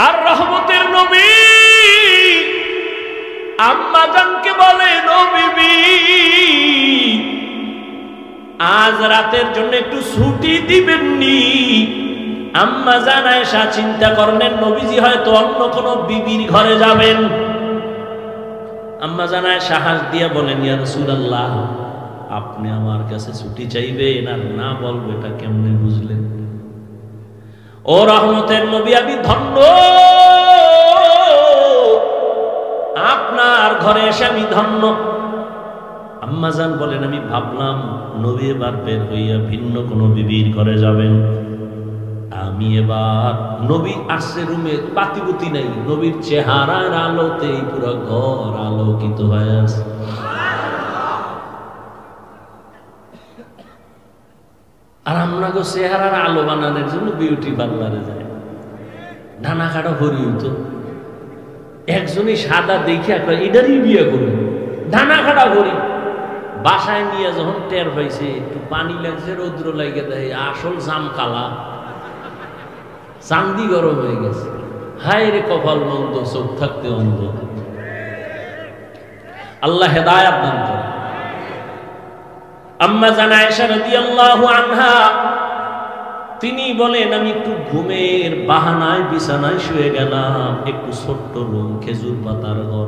আর রহমতের নবী আম্মা জানকে বলেন, ও বিবি, আজ রাতের জন্য একটু ছুটি দিবেননি? আম্মা জান আয়েশা চিন্তা করলেন নবীজি হয়তো অন্য কোন বিবির ঘরে যাবেন। আম্মা জান আয়েশা হাস দিয়া বলেন, ইয়া রাসূলুল্লাহ, আপনি আমার কাছে ছুটি চাইবেন আর না বলবো এটা কেমনে বুঝলেন? ও রহমতের নবী, আমি ধন্য, আপনার ঘরে এসে আমি ধন্য। আম্মা জান বলেন, আমি ভাবলাম নবী এবার বের হইয়া ভিন্ন কোন বিবির ঘরে যাবেন। আমি এবার নবী আসছে, রুমে বাতিবুতি নাই, নবীর চেহারার আলোতে পুরো ঘর আলোকিত হয়ে আছে। আর আমরা গো চেহারার আলো বানানোর জন্য বিউটি পার্লারে যায়, ডানা কাটা ভরি হইতো। একজনই সাদা দেখে এটারই বিয়ে করুন, ডানা কাটা ভরি। বাসায় নিয়ে যখন টের পাইছে একটু পানি লাগছে, রৌদ্র লাগে দেয়, আসল জাম কালা, চান্দি গরম হয়ে গেছে। হায় রে কপাল মন্দ, চোখ থাকতে অন্ধ। আল্লাহ হেদায়েত দান করেন। আম্মা জান আয়েশা রাদিয়াল্লাহু আনহা তিনি বলেন, আমি একটু ঘুমের বাহানায় বিছানায় শুয়ে গেলাম, একটু ছোট্ট রুম, খেজুর পাতার ঘর,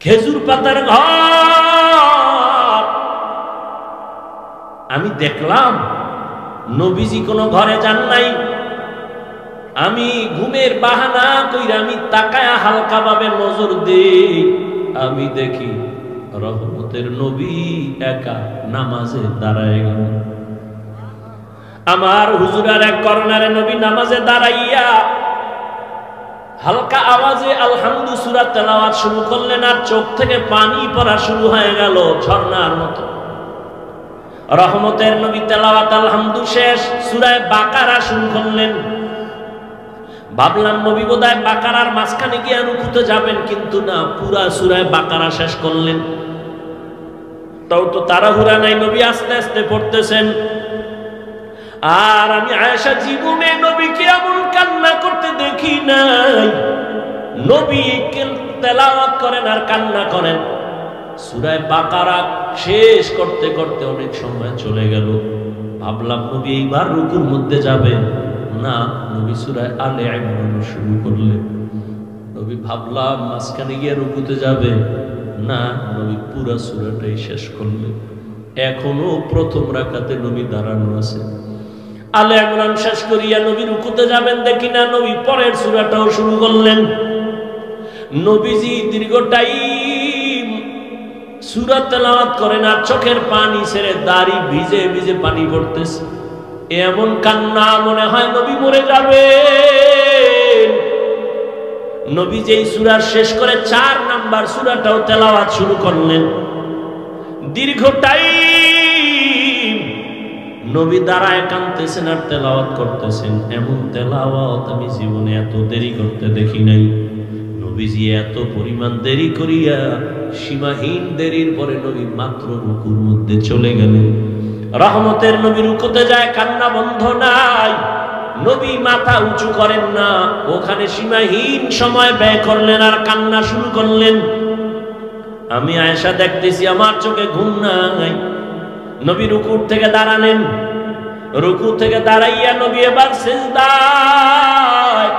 খেজুর পাতার ঘর। আমি দেখলাম নবীজি কোনো ঘরে যান নাই। আমি ঘুমের বাহানা কইরা আমি তাকায়া হালকা ভাবে নজর দেই, আমি দেখি রহমতের নবী একা নামাজে দাঁড়ায় গেলেন। আমার হুজুরার এক কর্নারে নবী নামাজে দাঁড়াইয়া হালকা আওয়াজে আলহামদু সূরা তেলাওয়াত শুরু করলেন, আর চোখ থেকে পানি পড়া শুরু হয়ে গেল ঝর্ণার মতো। রহমতের নবী তেলাওয়াত আলহামদু শেষ, সূরা বাকারা শুরু করলেন। ভাবলাম নবী বোধহয় বাকারার মাঝখানে গিয়ে রুকুতে যাবেন, কিন্তু না, পুরা সূরা বাকারা শেষ করলেন। তাও তো তাড়াহুড়া নাই, নবী আস্তে আস্তে পড়তেছেন। আর আমি আয়েশা জীবনে নবীকে এমন কান্না করতে দেখি নাই। নবী তেলাওয়াত করেন আর কান্না করেন। সূরা বাকারা শেষ করতে করতে অনেক সময় চলে গেল। ভাবলাম নবী এইবার রুকুর মধ্যে যাবেন, না, নবী সূরা আলে ইমরান শুরু করলেন। নবী ভাবলাম মাঝখানে গিয়ে রুকুতে যাবে, না, নবী পুরা সূরাটাই শেষ করলেন। এখনো প্রথম রাকাতে নবী দাঁড়ানো আছে। আলে ইমরান শেষ করিয়া নবী রুকুতে যাবেন, দেখি না, নবী পরের সূরাটাও শুরু করলেন। নবীজি দীর্ঘ টাইম সূরা তেলাওয়াত করেন আর চোখের পানি ছেড়ে দাড়ি ভিজে ভিজে পানি পড়তেছে। এমন কান্না মনে হয় নবী মরে যাবে। নবী যেই সূরা শেষ করে 4 নাম্বার সূরাটাও তেলাওয়াত শুরু করলেন। দীর্ঘ টাইম নবী দাঁড়ায় কাঁদতেছেন আর তেলাওয়াত করতেছেন। এমন তেলাওয়াত আমি জীবনে এত দেরি করতে দেখি নাই। নবীজি এত পরিমাণ দেরি করিয়া সীমাহীন দেরির পরে নবী মাত্র রুকুর মধ্যে চলে গেলেন। রহমতের নবী রুকুতে যায়, কান্না বন্ধ নাই। নবী মাথা উঁচু করেন না, ওখানে সীমাহীন সময় ব্যয় করলেন আর কান্না শুরু করলেন। আমি আয়েশা দেখতেছি, আমার চোখে ঘুম নাই। নবী রুকুর থেকে দাঁড়ালেন, রুকু থেকে দাঁড়াইয়া নবী এবার সিজদায়,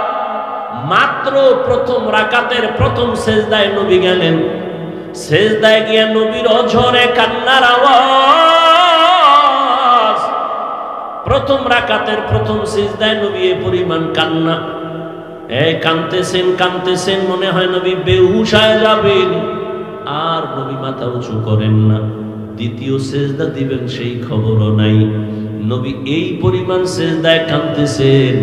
মাত্র প্রথম রাকাতের প্রথম সিজদায় নবী গেলেন। সিজদায় গিয়া নবীর অঝরে কান্নার আওয়াজ। প্রথম রাকাতের প্রথম সিজদায় নবী এ পরিমাণ কান্না, কাঁদতেছেন কাঁদতেছেন, মনে হয় নবী বেহুশ হয়ে যাবেন। আর নবী মাথা উঁচু করেন না। দ্বিতীয় সিজদা দিবেন সেই খবরও নাই। নবী এই পরিমাণ সিজদায় কাঁদতেছেন,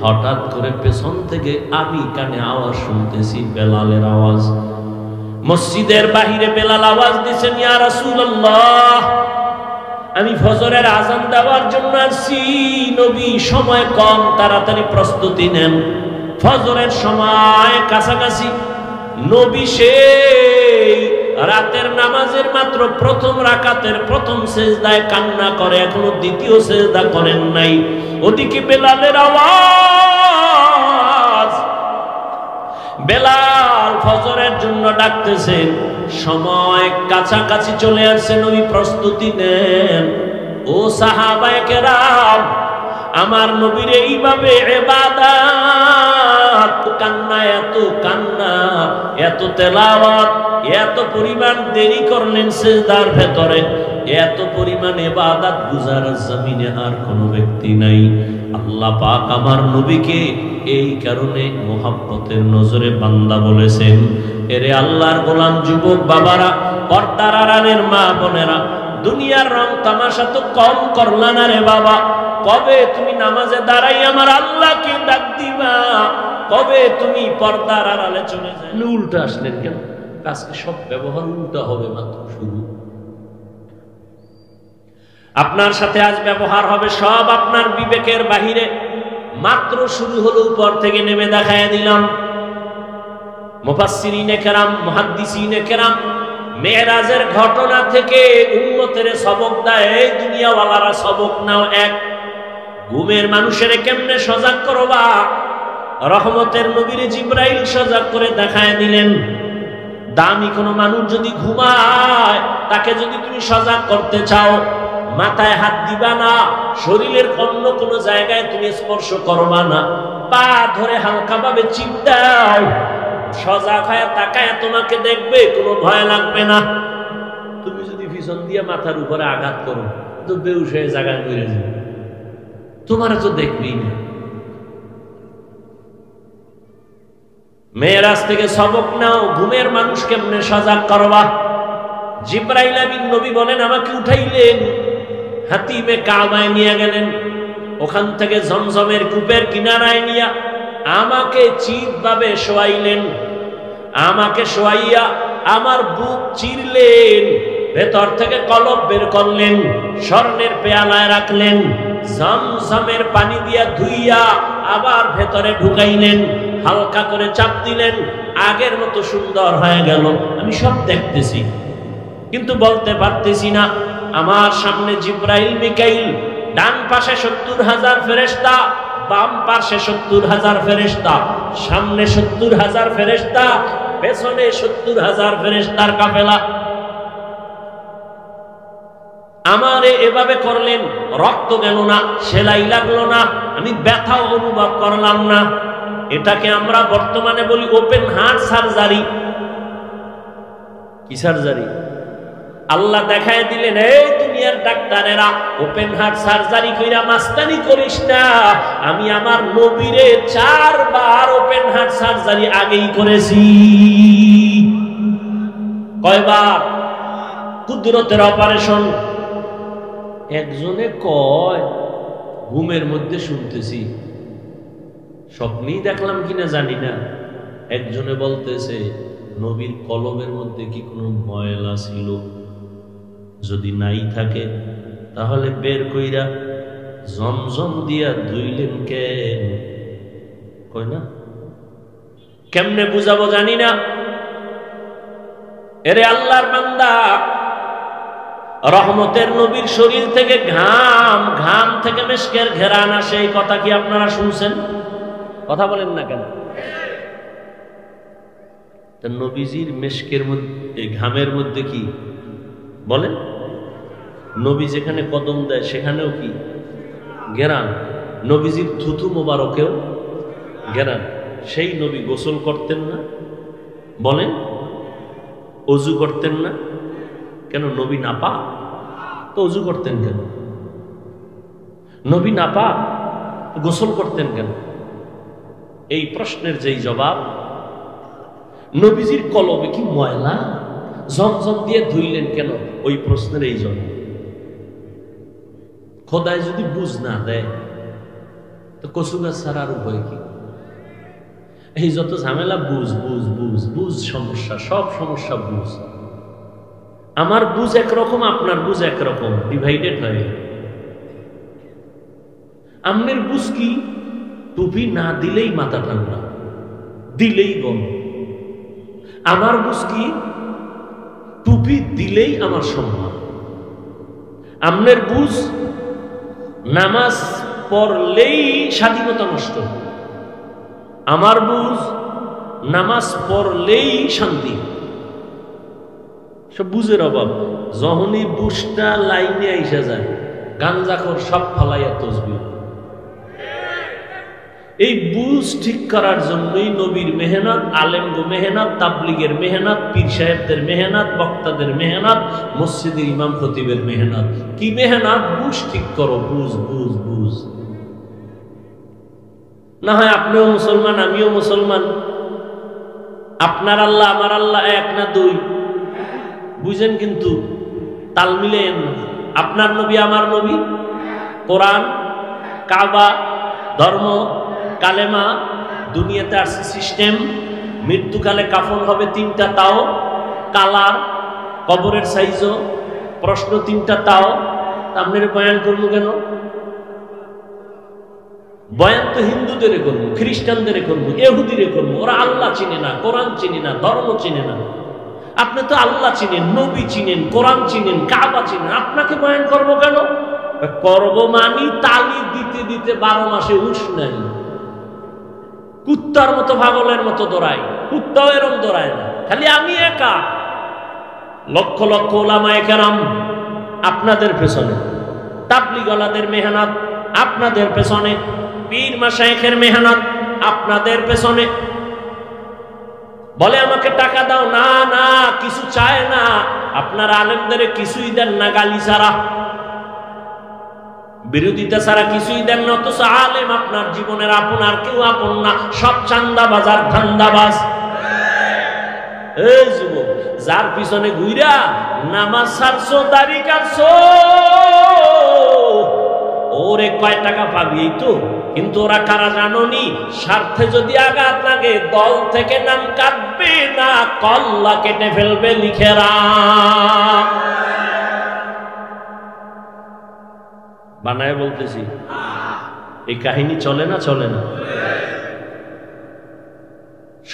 হঠাৎ করে পেছন থেকে আমি কানে আওয়াজ শুনতেছি, বেলালের আওয়াজ। মসজিদের বাহিরে বেলাল আওয়াজ দিয়েছেন, ইয়া রাসূলুল্লাহ, আমি ফজরের আযান দেওয়ার জন্য আসছি। নবী সময় কম, তাড়াতাড়ি প্রস্তুতি নেন, ফজরের সময় কাছাকাছি। নবী সেই রাতের নামাজের মাত্র প্রথম রাকাতের প্রথম সিজদায় কান্না করে, এখনো দ্বিতীয় সিজদা করেন নাই। ওদিকে বেলালের আওয়াজ বেলাল ফজরের জন্য ডাকতেছেন, সময় কাছাকাছি চলে আসছে, নবী প্রস্তুতি নেন। ও সাহাবায়ে কেরাম, আমার নবীর এইভাবে ইবাদত, কান্না, এত কান্না, এত তেলাওয়াত, এত পরিমাণ দেরি করলেন সিজদার ভেতরে, এত পরিমাণ ইবাদত গুজার জমিনে আর কোনো ব্যক্তি নাই। আল্লাহ পাক আমার নবীকে এই কারণে মোহাব্বতের নজরে বান্দা বলেছেন। এরে আল্লাহর গোলাম যুবক বাবারা, পর্দার আড়ালের মা বোনেরা, দুনিয়ার রং তামাশা তো কম করলা না রে বাবা। কবে তুমি নামাজে দাঁড়াই আমার আল্লাহকে ডাক দিবা? কবে তুমি পর্দার আড়ালে চলে যাবে? উল্টা আসলেন কেন? আজকে সব ব্যবহার উল্টা হবে, মাত্র শুরু। আপনার সাথে আজ ব্যবহার হবে সব আপনার বিবেকের বাহিরে, মাত্র শুরু হলো, উপর থেকে নেমে দেখায় দিলাম। মুফাসসিরিনে কেরাম, মুহাদ্দিসিনে কেরাম মেরাজের ঘটনা থেকে উম্মতের সবক দেয়। এই দুনিয়াওয়ালারা সবক নাও এক। ঘুমের মানুষের কেমনে সজাগ করবা? রহমতের নবীরে জিবরাইল সজাগ করে দেখায় দিলেন। দামি কোনো মানুষ যদি ঘুমায়, তাকে যদি তুমি সজাগ করতে চাও, মাথায় হাত দিবা না, শরীরের অন্য কোনো জায়গায় তুমি স্পর্শ করবা না, পা ধরে হালকা ভাবে চিপ দাও, সজাগ হয়ে তাকায় তোমাকে দেখবে, কোনো ভয় লাগবে না। তুমি যদি পিছন দিয়ে মাথার উপরে আঘাত করো তো বেহুশ হয়ে জায়গায় মরে যাবে, তোমার তো দেখবেই না। মেরাজ থেকে সবক নাও, ঘুমের মানুষ কেমনে সজাগ করবা। জিবরাইল আমিন নবী বলেন, আমাকে উঠাইলেন, হাতিমে কাবায় নিয়ে গেলেন, ওখান থেকে জমজমের কূপের কিনারায় নিয়ে আমাকে চিৎভাবে শোয়াইলেন। আমাকে শোয়াইয়া আমার বুক চিরলেন, ভেতর থেকে কলব বের করলেন, স্বর্ণের পেয়ালায় রাখলেন, জমজমের পানি দিয়া ধুইয়া আবার ভেতরে ঢুকাইলেন, হালকা করে চাপ দিলেন, আগের মতো সুন্দর হয়ে গেল। আমি সব দেখতেছি কিন্তু বলতে পারতেছি না। আমার সামনে জিবরাইল মিকাইল, ডান পাশে ৭০,০০০ ফেরেশতা, বাম পাশে ৭০,০০০ ফেরেশতা, সামনে ৭০,০০০ ফেরেশতা, পেছনে ৭০,০০০ ফেরেশতার কাফেলা। আমারে এভাবে করলেন, রক্ত গেল না, সেলাই লাগলো না, আমি ব্যথাও অনুভব করলাম না। এটাকে আমরা বর্তমানে বলি ওপেন হার্ট সার্জারি। কি সার্জারি? আল্লাহ দেখায় দিলেন, এই দুনিয়ার ডাক্তারেরা ওপেন হার্ট সার্জারি কইরা মাস্তানি করিস না। আমি আমার নবীরে ৪ বার ওপেন হার্ট সার্জারি আগেই করেছি। কয়বার? কুদরতের অপারেশন। একজনে কয়, ঘুমের মধ্যে শুনতেছি, স্বপ্নেই দেখলাম কিনা জানি না। একজনে বলতেছে, নবীর কলমের মধ্যে কি কোনো ময়লা ছিল? যদি নাই থাকে তাহলে বের কইরা জমজম দিয়া ধুইলেন কেন? কই না, কেমনে বুঝাবো জানি না। এরে আল্লাহর বান্দা, রহমতের নবীর শরীর থেকে ঘাম, ঘাম থেকে মেশকের ঘেরান আসে, এই কথা কি আপনারা শুনছেন? কথা বলেন না কেন? নবীজির মেশকের মধ্যে, ঘামের মধ্যে কি বলেন? নবী যেখানে কদম দেয় সেখানেও কি ঘেরান? নবীজির থুথু মোবারকেও ঘেরান। সেই নবী গোসল করতেন না? বলেন, অজু করতেন না কেন? নবী নাপাক তো অজু করতেন কেন? নবী নাপাক গোসল করতেন কেন? এই প্রশ্নের যেই জবাব, নবীজির কলবে কি ময়লা? জমজম দিয়ে ধুইলেন কেন? ওই প্রশ্নের এই জবাব। খোদায় যদি বুঝ না দেয় তো কচু গাছ ছাড়ার উপায় কি? এই যত ঝামেলা, বুঝ বুঝ বুঝ বুঝ, সমস্যা, সব সমস্যা বুঝ। আমার বুঝ একরকম, আপনার বুঝ একরকম, ডিভাইডেড হয়ে। আমনের বুঝ কি? টুপি না দিলেই মাথা ঠান্ডা, দিলেই গরম। আমার বুঝ কি? টুপি দিলেই আমার সম্মান। আমনের বুঝ, নামাজ পড়লেই স্বাধীনতা নষ্ট। আমার বুঝ, নামাজ পড়লেই শান্তি। সব বুঝের অভাব। যখনই বুঝটা লাইনে আইসা যায়, গাঞ্জাখোর সব ফালাইয়া তসবিহ। এই বুঝ ঠিক করার জন্যই নবীর মেহনত, আলেমগো মেহনত, তাবলিগের মেহনত, পীর সাহেবদের মেহনত, বক্তাদের মেহনত, মসজিদের ইমাম খতিবের মেহনত। কি মেহনত? বুঝ ঠিক করো, বুঝ বুঝ বুঝ। না হয় আপনিও মুসলমান, আমিও মুসলমান, আপনার আল্লাহ আমার আল্লাহ এক না দুই, বুঝেন, কিন্তু তাল মিলেন না। আপনার নবী আমার নবী, কোরআন, কাবা, ধর্ম, কালেমা, দুনিয়াতে আসছে সিস্টেম, মৃত্যুকালে কাফন হবে তিনটা, তাও কালার, কবরের সাইজও, প্রশ্ন তিনটা, তাও আপনার বয়ান করবো কেন? বয়ান তো হিন্দুদের করবো, খ্রিস্টানদের করবো, ইহুদিরে করবো। ওরা আল্লাহ চিনে না, কোরআন চিনে না, ধর্ম চিনে না। আপনি তো আল্লাহ চিনেন, নবী চিনেন, কোরআন চিনেন, কাবা চিনেন, আপনাকে বয়ান করবো কেন? করব মানি তালি দিতে দিতে 12 মাসে উঠ নাই। কুত্তার মতো পাগলের মতো দৌড়ায়, কুত্তাও এরম দৌড়ায় না, খালি আমি একা। লক্ষ লক্ষ ওলামায়ে কেরাম আপনাদের পেছনে, তাবলীগওয়ালাদের মেহনত আপনাদের পেছনে, পীর মাশায়েখের মেহনত আপনাদের পেছনে। বলে আমাকে টাকা দাও, না না, কিছু চায় না। আপনার আলেমদের কিছুই দেন না, গালি ছাড়া, বিরোধিতা ছাড়া কিছুই দেন না। অথচ আলেম আপনার জীবনের আপন, আর কেউ আপন না, সব চান্দাবাজ আর ধান্দাবাজ। এই যুবক, যার পিছনে ঘুইরা নামাজ ছাড়ছো, দাড়ি কাটছো, ওরে কয় টাকা পাবি এই তো। কিন্তু ওরা কারা জানোনি? স্বার্থে যদি আঘাত লাগে দল থেকে নাম কাটবে না, কল্লা কেটে ফেলবে লিখেরা। বানায় বলতেছি, এই কাহিনী চলে না? চলে না?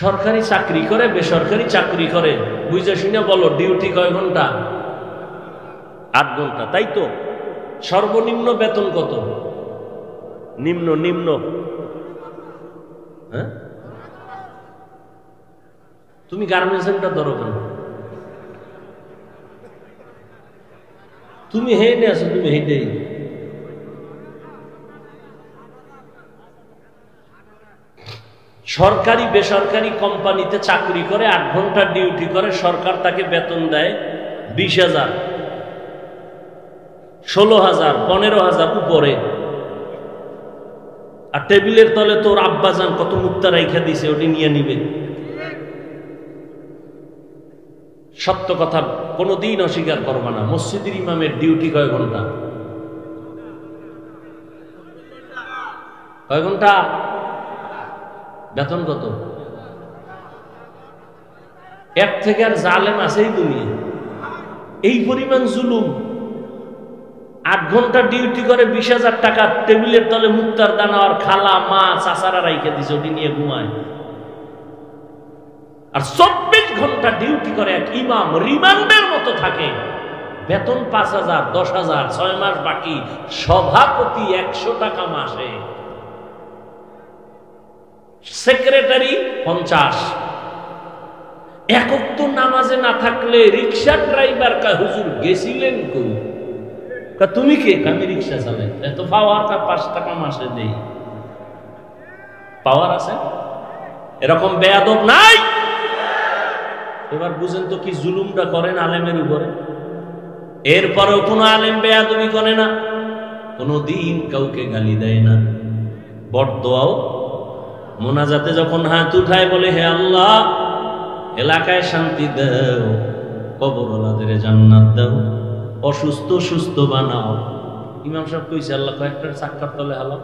সরকারি চাকরি করে, বেসরকারি চাকরি করে, বুঝে শুনে বলো ডিউটি কয় ঘন্টা? 8 ঘন্টা, তাই তো? সর্বনিম্ন বেতন কত? নিম্ন নিম্ন, হ্যাঁ? তুমি গার্মেন্টসটা ধরো কেন? তুমি হেঁটে আছো, তুমি হেঁটেই। সরকারি বেসরকারি কোম্পানিতে চাকরি করে, 8 ঘন্টা ডিউটি করে, সরকার তাকে বেতন দেয় 20,000, 16,000, 15,000 উপরে। আর টেবিলের তলে তোর আব্বাজান কত মুক্তা রাইখা দিছে, ওটি নিয়ে নিবে। সত্য কথা কোনদিন অস্বীকার করবা না। মসজিদের ইমামের ডিউটি কয় ঘন্টা? কয় ঘন্টা? বেতন কত? এর থেকে আর জালেম আছেই দুনিয়া? এই পরিমাণ জুলুম। 8 ঘন্টা ডিউটি করে 20,000 টাকা, টেবিলের তলে মুক্তার দানা আর খালা মা চাচারা রাইখে দিছে, ওটি নিয়ে ঘুমায়। আর 24 ঘন্টা ডিউটি করে এক ইমাম, রিমান্ডের মতো থাকে, বেতন 5,000, 10,000, 6 মাস বাকি, সভাপতি 100 টাকা মাসে, সেক্রেটারি 50। একক তো নামাজে না থাকলে রিক্সা ড্রাইভার কা হুজুর গেছিলেন কই? তুমি কে? আমি রিক্সা চালাই। এত পাওয়ার কা 5 টাকা মাসে দেই, পাওয়ার আছে? এরকম বেয়াদব নাই। এবার বুঝেন তো কি জুলুমটা করেন আলেমের উপরে। এরপরেও কোনো আলেম বেয়াদবি করে না, কোনদিন কাউকে গালি দেয় না। বরদোয়াও মোনাজাতে যখন হাত উঠায় বলে, হে আল্লাহ এলাকায় শান্তি দাও, কবরওয়ালাদের জান্নাত দাও, অসুস্থ সুস্থ বানাও। ইমাম সাহেব কইছে আল্লাহ কয়েকটা চাক্কার তলে হালাও।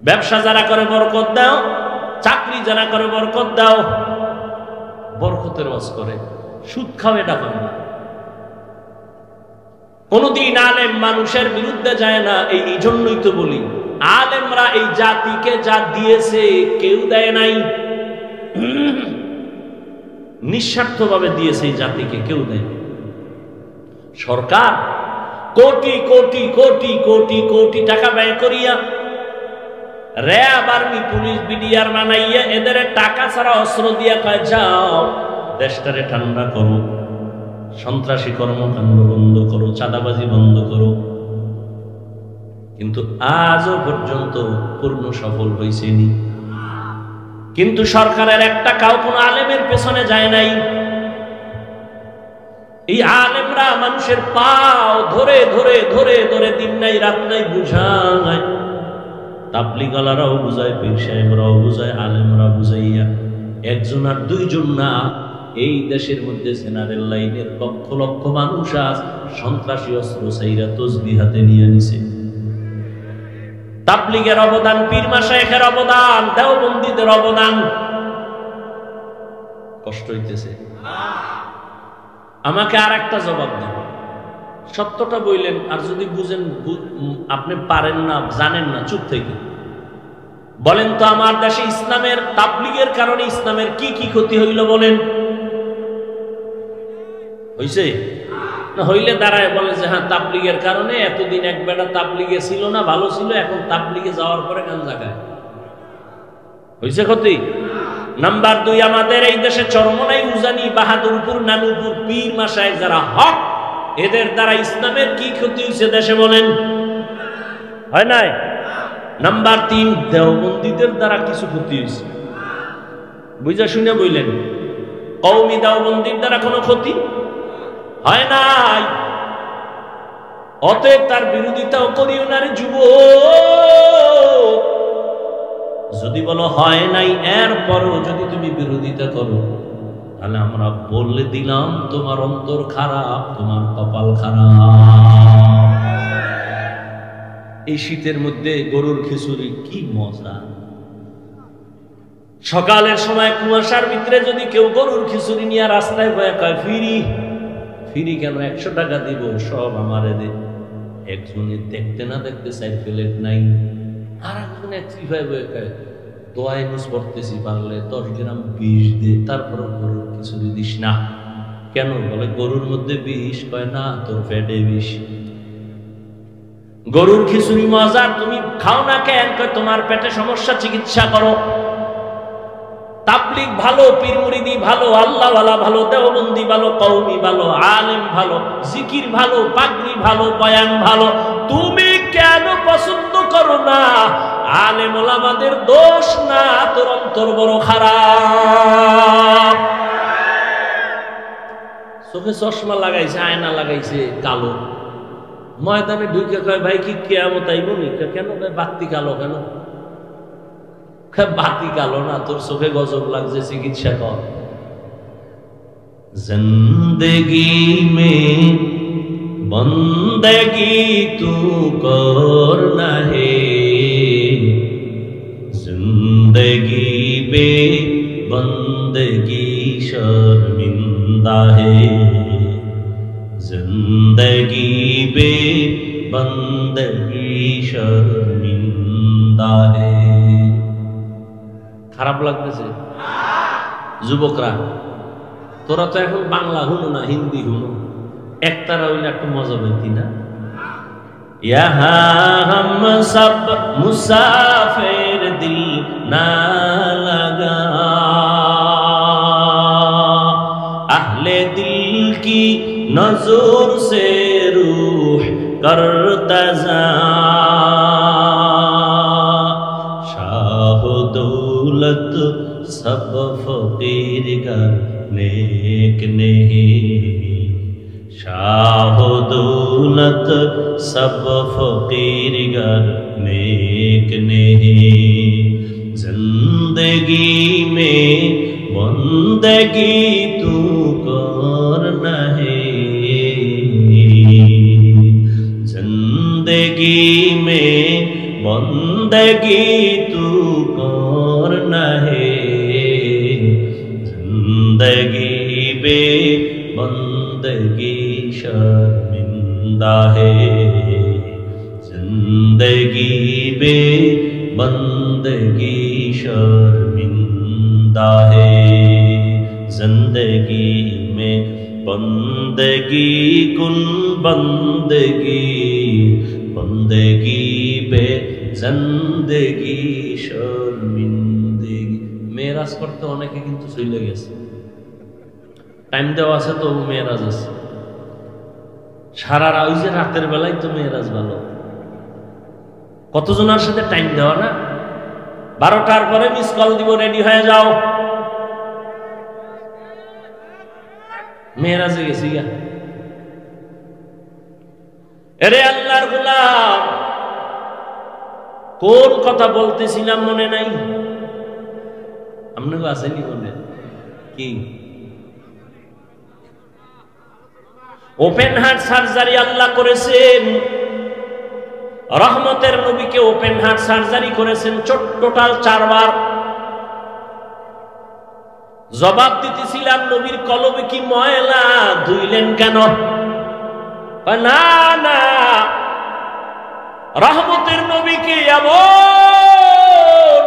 ব্যবসা যারা করে বরকত দাও, চাকরি যারা করে বরকত দাও। বরকতের ওয়াজ করে, সুদ খাও এটা করে না। কোনদিন আলেম মানুষের বিরুদ্ধে যায় না। এই জন্যই তো বলি, আলেমরা এই জাতিকে যা দিয়েছে কেউ দেয় নাই, নিঃস্বার্থভাবে দিয়েছে এই জাতিকে, কেউ দেয়। সরকার কোটি কোটি কোটি কোটি কোটি টাকা ব্যয় করিয়া র্যাব আর্মি পুলিশ বিডিআর বানাইয়া এদের টাকা ছাড়া অস্ত্র দিয়া কয় যাও দেশটারে ঠান্ডা করো, সন্ত্রাসী কর্মকাণ্ড বন্ধ করো, চাঁদাবাজি বন্ধ করো। কিন্তু আজও পর্যন্ত পূর্ণ সফল হয়েছেনি। কিন্তু সরকারের একটা কাউ কোন আলেমের পেছনে যায় নাই। এই আলেমরা মানুষের পাও ধরে ধরে ধরে ধরে দিন নাই রাত নাই বুঝায়, তাবলীগালারাও বুঝায়, পীর সাহেবরাও বুঝায়, আলেমরা বুঝাইয়া একজন আর দুইজন না, এই দেশের মধ্যে জেনারেল লাইনের লক্ষ লক্ষ মানুষ আজ সন্ত্রাসী অস্ত্র চাইরা তসবিহ হাতে নিয়ে নিছে। তাবলীগের অবদান, পীর মাশায়েখের অবদান, দেওবন্দীদের অবদান। কষ্ট হইতেছে? আমাকে আর একটা জবাব দেন, সত্যটা বললেন, আর যদি বুঝেন আপনি পারেন না, জানেন না, চুপ থেকে বলেন তো আমার দেশে ইসলামের তাবলীগের কারণে ইসলামের কি কি ক্ষতি হইল বলেন? হইছে না? হইলে দাঁড়ায় বলে যে হ্যাঁ তাবলীগের কারণে এতদিন এক বেটা তাবলীগে ছিল না, ভালো ছিল, এখন তাবলীগে যাওয়ার পরে গাঞ্জা খায়। হইছে ক্ষতি? নাম্বার 2, আমাদের এই দেশে চরমনাই, উজানি, বাহাদুরপুর, নানুপুর পীর মাশায়েখ যারা হক, এদের দ্বারা ইসলামের কি ক্ষতি হয়েছে দেশে বলেন? হয় নাই? নাম্বার 3, দেওবন্দীদের দ্বারা কিছু ক্ষতি হয়েছে, বুঝা শুনে বললেন। কওমি দেওবন্দির দ্বারা কোনো ক্ষতি হয় নাই। অতএব তার বিরোধিতাও করিও না রে যুবক। যদি বলো হয় নাই, এরপরও যদি তুমি বিরোধিতা করো, তাহলে আমরা বলে দিলাম তোমার অন্তর খারাপ, তোমার কপাল খারাপ। এই শীতের মধ্যে গরুর খিচুড়ি কি মজা! সকালের সময় কুয়াশার ভিতরে যদি কেউ গরুর খিচুড়ি নিয়ে রাস্তায় বয়ে কয় ফিরি ফিরি, কেন 100 টাকা দিব, সব আমারে দে। একজনে দেখতে না দেখতে 4 প্লেট নাই, আর একজনে চিফাই বয়ে কয় দোয়ায় নুস পড়তেছি, পারলে 10 গ্রাম বিষ দে, তারপর গরুর খিচুড়ি দিস না। কেন? বলে গরুর মধ্যে বিষ। কয় না, তোর পেটে বিষ। গরুর খিচুড়ি মজার, তুমি খাও না কেন? কয় তোমার পেটে সমস্যা, চিকিৎসা করো। তাবলীগ ভালো, পীর মুরিদি ভালো, আল্লাহওয়ালা ভালো, দেওবন্দি ভালো, কওমি ভালো, আলেম ভালো, জিকির ভালো, পাগড়ি ভালো, বয়ান ভালো, তুমি কেন পছন্দ করো না? আলেম ওলামাদের দোষ না, তোর অন্তর বড় খারাপ। চোখে চশমা লাগাইছে, আয়না লাগাইছে কালো, ময়দানে ঢুকে কয় ভাই কি কিয়ামত আইব নি? কেন? বাতি কালো কেন? বাতি কালো না, তোর চোখে গজব লাগছে, চিকিৎসা কর। জিন্দেগি মে বন্দেগি তু করনা হে, জিন্দেগি বে বন্দেগি শর্মিন্দা হে, জিন্দেগি বে বন্দেগি শর্মিন্দা হে। খারাপ লাগতেছে? যুবকরা তোরা তো এখন বাংলা হুনো না, হিন্দি হুনো, একতারা হইলে একটু মজা পাইতি না? ইহা হাম সব মুসাফির দিল না লাগা, আহলে দিল কি নজর সে রূহ করতা যা, শাহ দৌলত সব ফকির ঘর नेक नहीं, शाह दौलत सब फकीर घर नेक नहीं, जिंदगी में बंदगी तू करना है, जिंदगी में बंदगी तू करना है, जिंदगी बे बंदगी शर्मिंदा है, जिंदगी बे बंदगी शर्मिंदा है, जिंदगी में बंदगी कुन बंदगी বন্দেগি বে জিন্দেগি শর্মিন্দেগি। মেরাজ করতে অনেকে কিন্তু চলে গেছে, টাইম দেওয়া আছে তো মেরাজ আছে। সারা ওই যে রাতের বেলায় তো মেরাজ ভালো, কতজনের সাথে টাইম দেওয়া না। 12টার পরে মিস কল দিব, রেডি হয়ে যাও, মেরাজে গেছি গা। এরে আল্লাহর গোলাম, কোন কথা বলতেছিলাম মনে নাই? আপনাকে আসেনি মনে? কি ওপেন হার্ট সার্জারি আল্লাহ করেছেন, রহমতের নবীকে ওপেন হার্ট সার্জারি করেছেন টোটাল 4 বার। জবাব দিতেছিলাম নবীর কলবে কি ময়লা, ধুইলেন কেন? না না, রহমতের নবীকে এমন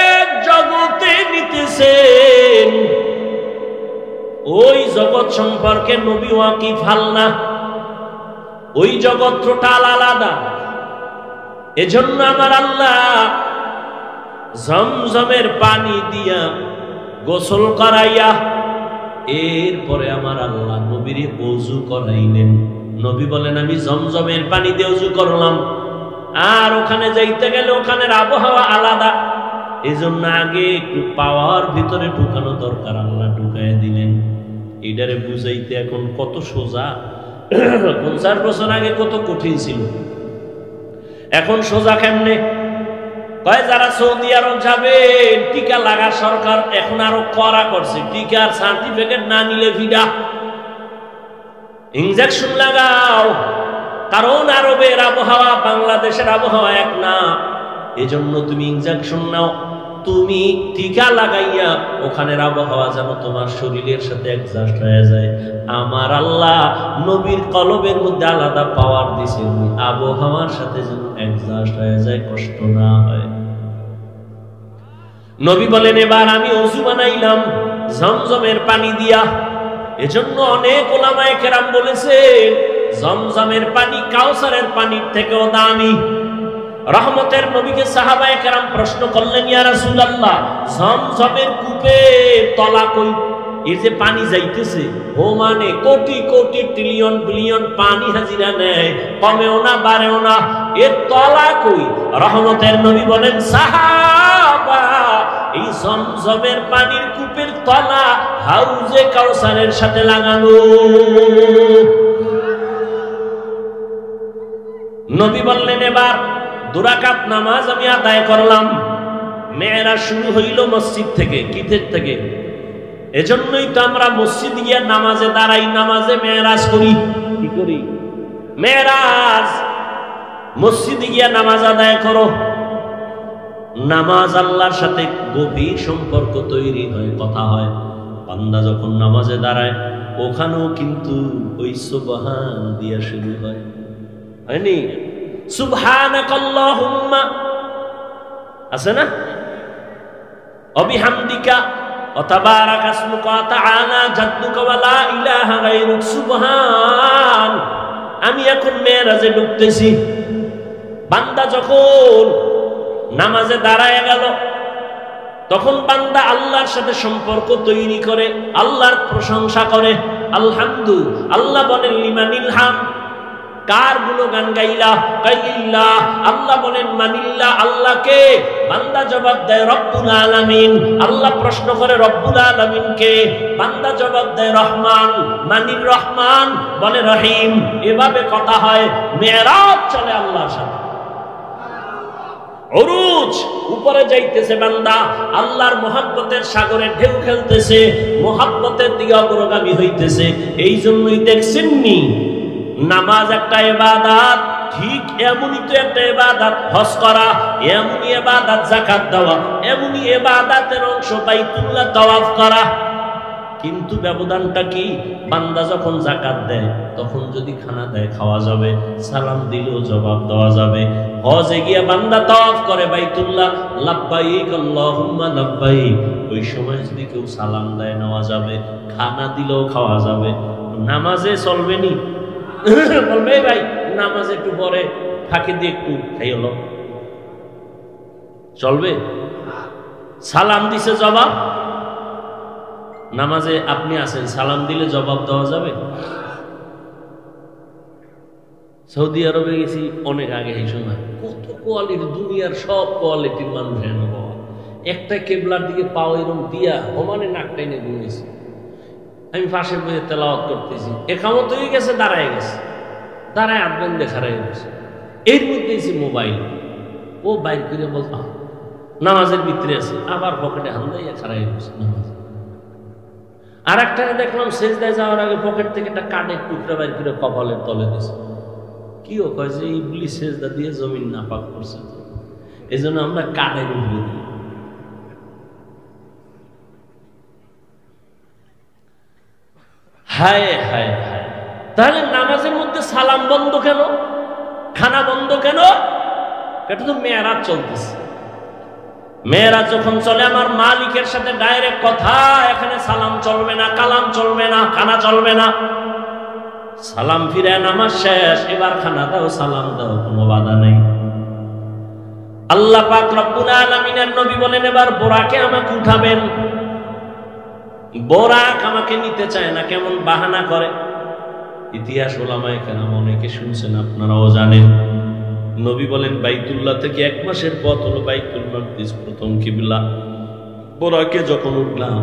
এক জগতে নিতেছেন, ওই জগৎ সম্পর্কে নবী ওয়াকিফ হাল না, ওই জগৎ টোটাল আলাদা। এজন্য আমার আল্লাহ জমজমের পানি দিয়া গোসল করাইয়া এরপরে আমার আল্লাহ নবীরে ওযু করাইলেন। নবী বলেন আমি জমজমের পানি দিয়ে ওযু করলাম, আর ওখানে যাইতে গেলে ওখানের আবহাওয়া আলাদা, এজন্য আগে একটু পাওয়ার ভিতরে ঢুকানো দরকার, আল্লাহ ঢুকাইয়া দিলেন। এটারে বুঝাইতে এখন কত সোজা, 50 বছর আগে কত কঠিন ছিল, এখন সোজা কেমনে? কয় যারা সৌদি আরব যাবে টিকা লাগা, সরকার এখন আরো কড়া করছে, টিকার সার্টিফিকেট না নিলে ভিডা, ইনজেকশন লাগাও, কারণ আরবের আবহাওয়া বাংলাদেশের আবহাওয়া এক না, এজন্য তুমি ইনজেকশন নাও, তুমি টিকা লাগাইয়া ওখানের আবহাওয়া যেন তোমার শরীরের সাথে অ্যাডজাস্ট হয়ে যায়। আমার আল্লাহ নবীর কলবের মধ্যে আলাদা পাওয়ার দিয়েছেন, আবহাওয়ার সাথে যেন অ্যাডজাস্ট হয়ে যায়, কষ্ট না হয়। নবী বলেন এবার আমি ওযু বানাইলাম জমজমের পানি দিয়া। এজন্য অনেক ওলামায়ে কেরাম বলেছেন জমজমের পানি কাউসারের পানির থেকেও দামি। রহমতের নবীকে সাহাবায়ে কেরাম প্রশ্ন করলেন, ইয়া রাসূলুল্লাহ জমজমের কূপের তলা কই? এই যে পানি যাইতেছে, ও মানে কোটি কোটি ট্রিলিয়ন বিলিয়ন পানি হাজিরা নেয়, কমেও না বাড়েও না, এর তলা কই? রহমতের নবী বলেন, সাহাবা এই জমজমের পানির কূপের তলা হাউজে কাউসারের সাথে লাগানো। নবী বললেন এবার 2 রাকাত নামাজ আমি আদায় করলাম। মেয়েরাজ শুরু হইল মসজিদ থেকে, কিতের থেকে। এজন্যই তো আমরা মসজিদ গিয়া নামাজে দাঁড়াই, নামাজে মেয়েরাজ করি। কি করি? মেয়েরাজ। মসজিদে গিয়া নামাজ আদায় করো। নামাজ আল্লাহর সাথে গভীর সম্পর্ক তৈরি হয়, কথা হয়। বান্দা যখন নামাজে দাঁড়ায় ওখানেও কিন্তু ওই সুবহান দিয়া শুরু হয়, হয়নি? সুবহানাকাল্লাহুম্মা আছে না, অবিহামদিকা ওয়া তাবারাকা ইসমুকা ওয়া তাআলা জাদ্দুকা ওয়া লা ইলাহা গায়রুক। সুবহান। আমি এখন মেরাজে ঢুকতেছি। বান্দা যখন নামাজে দাঁড়ায় গেল তখন বান্দা আল্লাহর সাথে সম্পর্ক তৈরি করে, আল্লাহর প্রশংসা করে। আলহামদুলিল্লাহ। আল্লাহ বলেন লিমানিল হাম, কার গুণগান গাইলা? কাইলিল্লাহ। আল্লাহ বলেন মানিল্লাহ, আল্লাহকে। বান্দা জবাব দেয় রব্বুল আলামিন। আল্লাহ প্রশ্ন করে রব্বুল আলামিন কে? বান্দা জবাব দেয় রহমান। মানির রহমান, বলে রহিম। এভাবে কথা হয়, মেরাজ চলে আল্লাহর সাথে। উরুজ, উপরে যাইতেছে বান্দা, আল্লাহর মহব্বতের সাগরে ঢেউ খেলতেছে, মহব্বতের দিকে অগ্রগামী হইতেছে। এই জন্যই দেখছেননি নামাজ একটা ইবাদত, ঠিক এমনই তো একটা ইবাদত হজ করা, এমনই ইবাদত যাকাত দেওয়া, এমনই ইবাদতের অংশ বাইতুল্লাহ তাওয়াফ করা। কিন্তু ব্যবধানটা কি? বান্দা যখন যাকাত দেয় তখন যদি খানা দেয় খাওয়া যাবে, সালাম দিলেও জবাব দেওয়া যাবে। হজে গিয়ে বান্দা তাওয়াফ করে বাইতুল্লাহ, লাব্বাইক আল্লাহুম্মা লাব্বাইক, ওই সময় যদি কেউ সালাম দেয় নেওয়া যাবে, খানা দিলেও খাওয়া যাবে। নামাজে চলবে নি? বলবে ভাই নামাজ একটু পরে, ফাঁকি দিয়ে একটু খাই হলো, চলবে? সালাম দিছে জবাব, নামাজে আপনি আছেন, সালাম দিলে জবাব দেওয়া যাবে? সৌদি আরবে গেছি অনেক আগে, এই সময় কত কোয়ালিটি, দুনিয়ার সব কোয়ালিটির মানুষ এনে বাবা, একটা কেবলার দিকে পাও এরকম দিয়া সমানে নাকটাই নিয়ে ঘুমিয়েছি। আমি পাশের বইয়ে তেলাওয়াত করতেছি, একামত হয়ে গেছে, দাঁড়ায় গেছে, দাঁড়ায় আধবেন দেখা রয়ে গেছে। এর মধ্যে এসে মোবাইল ও বাইর করে বলতো নামাজের ভিতরে আছে, আবার পকেটে হাত দিয়ে খারাই গেছে নামাজ। আর একটা দেখলাম সেজদায় যাওয়ার আগে পকেট থেকে একটা কাঠের টুকরা বাইর করে কপালের তলে দিয়েছে। কি ও কয় যে ইবলিস সেজদা দিয়ে জমিন নাপাক করছে, এই জন্য আমরা কাঠের উপরে দিই। হায় হায় হায়, তাহলে নামাজের মধ্যে সালাম বন্ধ কেন, খানা বন্ধ কেন? এটা তো মেয়েরাজ চলতেছে। মেয়েরাজ যখন চলে আমার মালিকের সাথে ডাইরেক্ট কথা, এখানে সালাম চলবে না, কালাম চলবে না, খানা চলবে না। সালাম ফিরে নামাজ শেষ, এবার খানা দাও, সালাম দাও, কোনো বাধা নেই। আল্লাহ পাক রব্বুল আলামিনের নবী বলেন এবার বোরাকে আমাকে উঠাবেন। বোরাক আমাকে নিতে চায় না, কেমন বাহানা করে। ইতিহাস ওলামায়ে কেরাম অনেকে শুনছেন, আপনারাও জানেন। নবী বলেন বাইতুল্লাহ থেকে 1 মাসের পথ হলো বাইতুল মাকদিস, প্রথম কিবলা। বোরাকে যখন উঠলাম,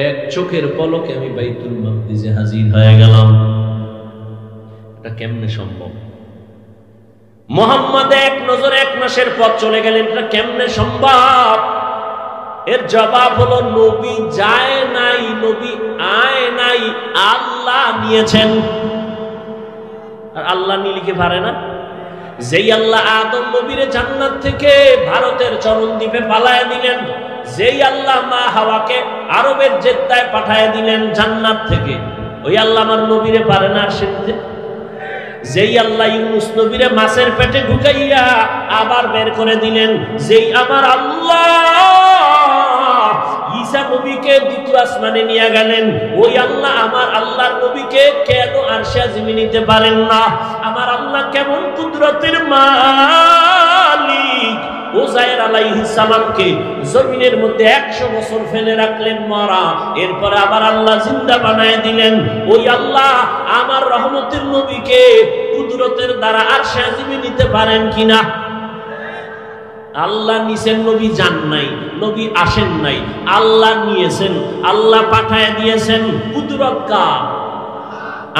এক চোখের পলকে আমি বাইতুল মাকদিসে হাজির হয়ে গেলাম। এটা কেমনে সম্ভব? মুহাম্মদ এক নজরে 1 মাসের পথ চলে গেলেন, এটা কেমনে সম্ভব? এর জবাব হলো নবী যায় নাই, নবী আয় নাই, আল্লাহ নিয়েছেন। আর আল্লাহ নিলিকে পারে না? যেই আল্লাহ আদম নবীরে জান্নাত থেকে ভারতের চরণ দ্বীপে পালায় দিলেন, যেই আল্লাহ মা হাওয়াকে আরবের জেদ্দায় পাঠায় দিলেন জান্নাত থেকে, ওই আল্লাহ আমার নবীরে পারে না আসেনতে? যেই আল্লাহ ইউনূস নবীরে মাছের পেটে ঢুকাইয়া আবার বের করে দিলেন, যেই আমার আল্লাহ ঈসা নবীকে দ্বিতীয় আসমানে নিয়ে গেলেন, ওই আল্লাহ আমার আল্লাহর নবীকে কেন আরশে আজিমে নিতে পারেন না? আমার আল্লাহ কেমন কুদরতের মালিক! উযায়ের আলাইহিস সালামকে জমিনের মধ্যে 100 বছর ফেলে রাখলেন মরা, এরপরে আবার আল্লাহ জিন্দা বানায় দিলেন। ওই আল্লাহ আমার রহমতের নবীকে কুদরতের দ্বারা আরশে আজিমে নিতে পারেন কিনা? আল্লাহ নিছেন, নবী যান নাই, নবী আসেন নাই, আল্লাহ নিয়েছেন, আল্লাহ পাঠায় দিয়েছেন। কুদরত কার?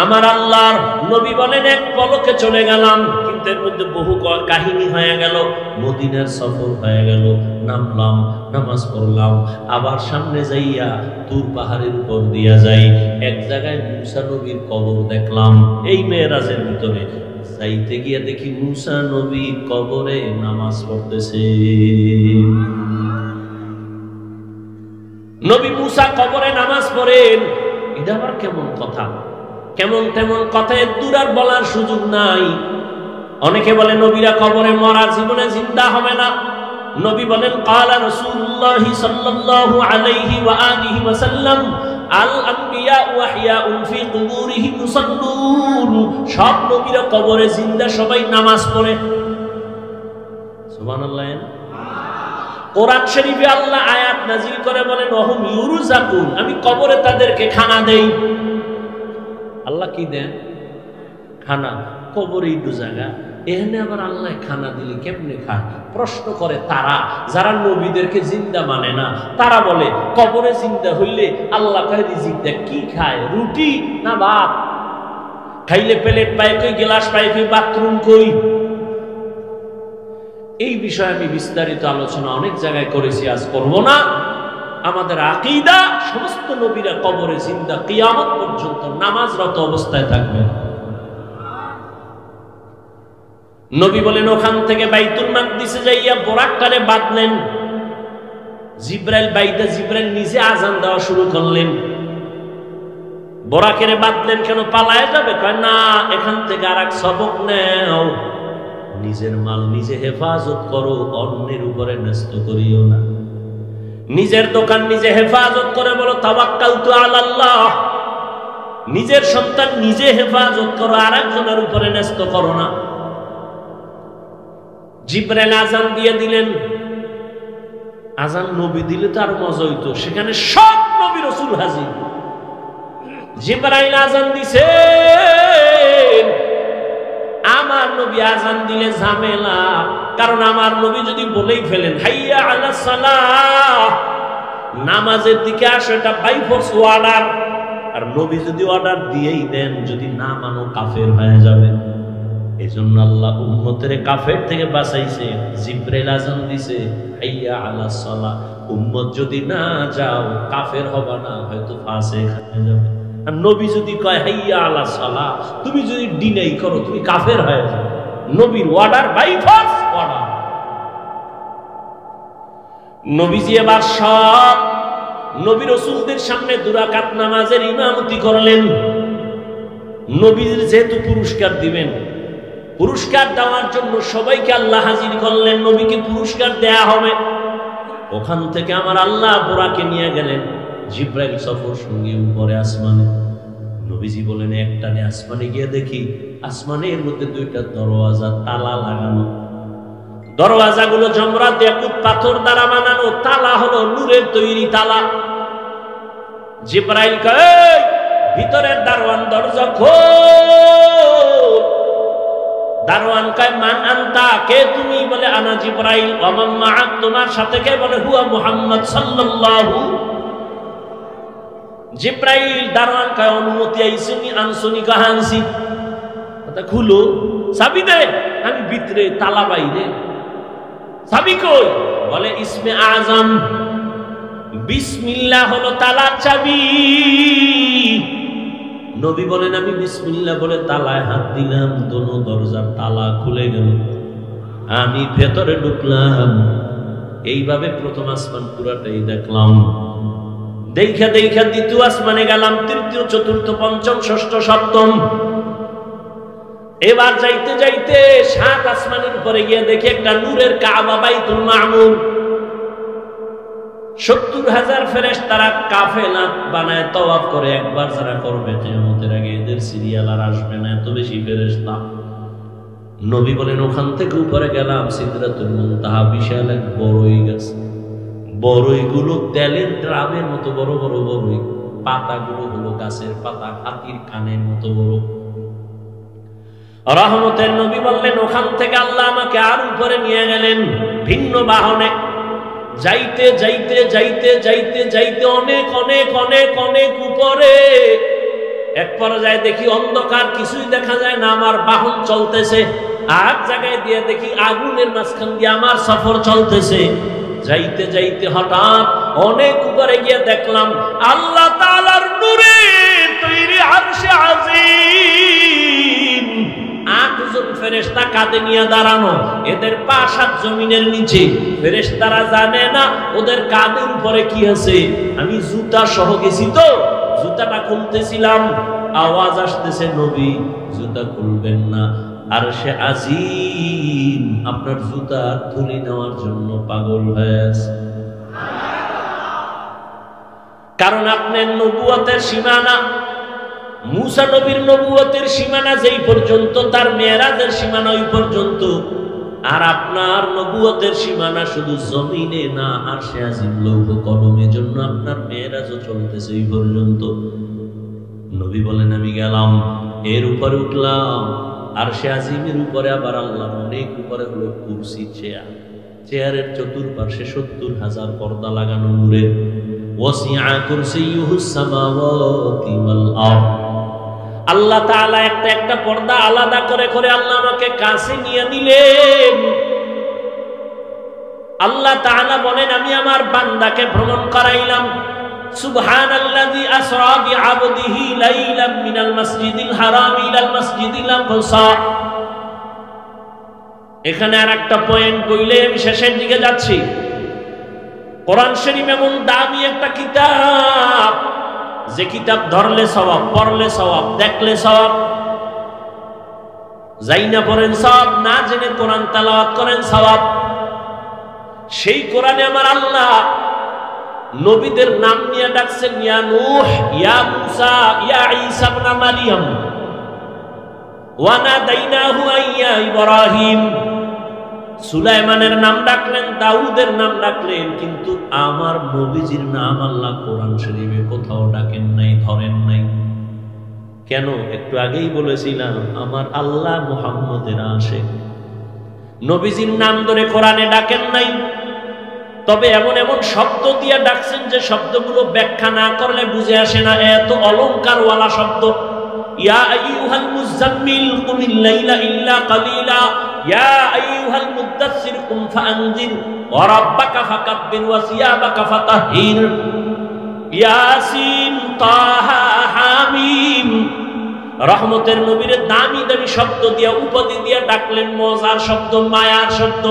আমার আল্লাহর। নবী বলেন এক পলকে চলে গেলাম, কিন্তু এর মধ্যে বহু কাহিনী হয়ে গেল। মদিনার সফর হয়ে গেল, নামলাম, নামাজ পড়লাম, আবার সামনে যাইয়া তুর পাহাড়ের উপর দিয়া যাই, এক জায়গায় মুসা নবীর কবর দেখলাম। এই মেরাজের ভিতরে যাইতে গিয়া দেখি মুসা নবী কবরে নামাজ পড়তেছে। নবী মুসা কবরে নামাজ পড়েন, এটা আবার কেমন কথা? কেমন তেমন কথা, দূর আর বলার সুযোগ নাই। অনেকে বলে নবীরা কবরে মরা, জীবনে জিন্দা হবে না। নবী বলেন ক্বালা রাসূলুল্লাহ সাল্লাল্লাহু আলাইহি ওয়া আলিহি ওয়াসাল্লাম আল আম্বিয়া ওয়া হিয়াউন ফি কুবুরিহিম ইউসাল্লুন। সব নবীরা কবরে জিন্দা, সবাই নামাজ পড়ে। সুবহানাল্লাহ। কোরআন শরীফে আল্লাহ আয়াত নাযিল করে বলেন ওয়াহুম ইউরযাকুন, আমি কবরে তাদেরকে খানা দেই। আল্লাহ কি দেন? খানা। কবরেই দু জায়গা, এখানে আবার আল্লাহ খানা দিলে কেমনে খায়? প্রশ্ন করে তারা যারা নবীদেরকে জিন্দা মানে না। তারা বলে কবরে জিন্দা হইলে আল্লাহ কয় রিজিক দেয়, কি খায়? রুটি না ভাত? খাইলে প্লেট পায় কই, গ্লাস পায় কই, বাথরুম কই? এই বিষয়ে আমি বিস্তারিত আলোচনা অনেক জায়গায় করেছি, আজ করব না। আমাদের আকীদা সমস্ত নবীরা কবরে জিন্দা, কিয়ামত পর্যন্ত নামাজরত অবস্থায় থাকবেন। নবী বলেন ওখান থেকে বাইতুল মাকদিসে যাইয়া বোরাকটারে বাঁধলেন। জিব্রাইল বাইদা, জিব্রাইল নিজে আজান দেওয়া শুরু করলেন। বোরাকের বাঁধলেন কেন? পালায় যাবে? কয় না, এখান থেকে আর এক সবক নেও, নিজের মাল নিজে হেফাজত করো, অন্যের উপরে ন্যস্ত করিও না। নিজের দোকান নিজে হেফাজত করে বলো তাওয়াক্কালতু আলাল্লাহ। নিজের সন্তান নিজে হেফাজত করো, আর একজনের উপরে ন্যস্ত করো না। জিবরাইল আজান দিয়ে দিলেন। আজান নবী দিলে তো আর মজা হইতো, সেখানে সব নবী রাসূল হাজির। জিবরাইল আজান দিছে, আমার নবী আজান দিলে ঝামেলা, কারণ আমার নবী যদি বলেই ফেলেন হাইয়া আলাস সালাহ, নামাজের দিকে আসো, এটা বাই ফোর্স অর্ডার। আর নবী যদি অর্ডার দিয়েই দেন, যদি না মানো কাফের হয়ে যাবে। এজন্য আল্লাহ উম্মতের কাফের থেকে বাঁচাইছে। জিবরাইল আজান দিছে হাইয়া আলাস সালাহ, উম্মত যদি না যাও কাফের হবে না, হয়তো ফাসিক হয়ে যাবে। আর নবী যদি কয় হাইয়া আলাস সালাহ, তুমি যদি ডিনাই করো তুমি কাফের হয়ে যাবে। নবীর অর্ডার বাই ফোর্স অর্ডার। নবীজি এবার সব নবী রাসূলদের সামনে দুরাকাত নামাজের ইমামতি করলেন। নবীর যেহেতু পুরস্কার দিবেন, পুরস্কার দেওয়ার জন্য সবাইকে আল্লাহ হাজির করলেন। নবীকে পুরস্কার দেয়া হবে। ওখান থেকে আমার আল্লাহ বোরাকে নিয়ে গেলেন। জিবরাইল সফর সঙ্গে উপরে আসমানে। নবীজি বলেন একটানে আসমানে গিয়ে দেখি আসমানের মধ্যে দুইটা দরওয়াজা তালা লাগানো। দরওয়াজাগুলো জমরাত ইয়াকুত পাথর দ্বারা বানানো, তালা হলো নূরের তৈরি তালা। জিবরাইল কয় ভিতরের দারওয়ান দরজা খোল। দারওয়ান কয় মান আনতা, কে তুমি? বলে আনা জিবরাইল। ওয়া মান মা'আক, তোমার সাথে কে? বলে হুয়া মুহাম্মদ সাল্লাল্লাহু। জিবরাইল দারওয়ান কয় অনুমতি আইসুনি আনসুনি কাহানসি, কথা খুলো, চাবি দে। আমি ভিতরে, তালা বাইরে, চাবি কই? বলে ইসমে আজম, বিসমিল্লাহ হলো তালার চাবি। নবী বলেন আমি বিসমিল্লাহ বলে তালায় হাত দিলাম, দোনো দরজার তালা খুলে গেল। আমি ভেতরে ঢুকলাম। এইভাবে প্রথম আসমান পুরাটাই দেখলাম। দেখা দেখা দ্বিতীয় আসমানে গেলাম, তৃতীয়, চতুর্থ, পঞ্চম, ষষ্ঠ, সপ্তম। এবার যাইতে যাইতে ৭ আসমানের উপরে গিয়ে দেখি একটা নূরের কাবা, বাইতুল মামুর। ৭০,০০০ ফেরেশতারা কাফেলা বানায় তওয়াফ করে। একবার যারা করবে কিয়ামতের আগে এদের সিরিয়াল আর আসবে না, এত বেশি ফেরেশতা। নবী বলেন ওখান থেকে উপরে গেলাম সিদরাতুল মুনতাহা, বিশাল এক বড়ই গাছ। বড়ইগুলো তেলের ড্রামের মতো বড় বড় বড়ই, পাতাগুলো হলো গাছের পাতা, হাতির কানের মতো বড়। রহমতের নবী বললেন ওখান থেকে আল্লাহ আমাকে আর উপরে নিয়ে গেলেন ভিন্ন বাহনে। যাইতে যাইতে যাইতে যাইতে যাইতে অনেক অনেক অনেক অনেক উপরে এক পর্যায়ে দেখি অন্ধকার, কিছুই দেখা যায় না। আমার বাহন চলতেছে। আর জায়গায় দিয়ে দেখি আগুনের মাঝখান দিয়ে আমার সফর চলতেছে। যাইতে যাইতে হঠাৎ অনেক উপরে গিয়ে দেখলাম আল্লাহ তাআলার নূরে তৈরি আরশে আজিম। ৮ জন ফেরেশতা কাঁধে নিয়ে দাঁড়ানো, এদের পা ৭ জমিনের নিচে। ফেরেশতারা জানে না ওদের কাঁধের উপরে কি আছে। আমি জুতা সহ গেছি তো, জুতাটা খুলতেছিলাম, আওয়াজ আসতেছে নবী জুতা খুলবেন না, আরশে আজিম আপনার জুতা তুলে নেওয়ার জন্য পাগল হয়ে আছে। কারণ আপনার নবুয়তের সীমানা, মুসা নবীর নবুয়তের সীমানা যেই পর্যন্ত, তার মেরাজের সীমানা ওই পর্যন্ত। আর আপনার নবুয়তের সীমানা শুধু জমিনে না, আরশে আজিম লৌহ কলমের জন্য আপনার মেরাজও চলতেছে এই পর্যন্ত। নবী বলেন আমি গেলাম, এর উপরে উঠলাম। আরশে আজিমের উপরে আবার আল্লাহর অনেক উপরে হলো কুরসি, চেয়ার। চেয়ারের চতুর্পাশে ৭০,০০০ পর্দা লাগানো নূরের। ওয়াসিআ কুরসিয়ুহুস সামাওয়াতি ওয়াল আরদ। আল্লাহ তাআলা একটা একটা পর্দা আলাদা করে করে আল্লাহ আমাকে কাছে নিয়ে নিলেন। আল্লাহ তাআলা বলেন আমি আমার বান্দাকে ভ্রমণ করাইলাম। সুবহানাল্লাযী আসরা বিআবদিহি লাইলাম মিনাল মাসজিদিল হারাম ইলাল মাসজিদিল আকসা। এখানে আর একটা পয়েন্ট বইলে আমি শেষের দিকে যাচ্ছি। কোরআন শরীফ এমন দামি একটা কিতাব, যে কিতাব ধরলে সওয়াব, পড়লে সওয়াব, দেখলে সওয়াব। যাই না পড়েন সওয়াব, না জেনে কোরআন তেলাওয়াত করেন সওয়াব। সেই কোরআনে আমার আল্লাহ নবীদের নাম নিয়ে ডাকছেন, ইয়া নূহ, ইয়া মুসা, ইয়া ঈসা ইবনে মারইয়াম, ওয়া নাদাইনাহু ইয়া ইব্রাহিম। সুলাইমানের নাম ডাকলেন, দাউদের নাম ডাকলেন, কিন্তু আমার নবীজির নাম আল্লাহ কোরআন শরীফে কোথাও ডাকেন নাই, ধরেন নাই। কেন? একটু আগেই বলেছিলাম, আমার আল্লাহ মুহাম্মদের আশিক। নবীজির নাম ধরে কোরআনে ডাকেন নাই, তবে এমন এমন শব্দ দিয়ে ডাকছেন যে শব্দগুলো ব্যাখ্যা না করলে বুঝে আসে না, এত অলংকারওয়ালা শব্দ। ইয়া আইয়ুহাল মুযাম্মিল কুমিল লাইলা ইল্লা কালিলা, ইয়া আইয়ুহাল মুদ্দাসসির কুম ফাআনজির ওয়া রাব্বাকা ফাকাব্বির ওয়া সিয়াবাকা ফাতাহহির, ইয়াসিন তাহা হামিম। রহমতের নবীরে দামি দামি শব্দ দিয়া, উপাধি দিয়া ডাকলেন, মজার শব্দ, মায়ার শব্দ।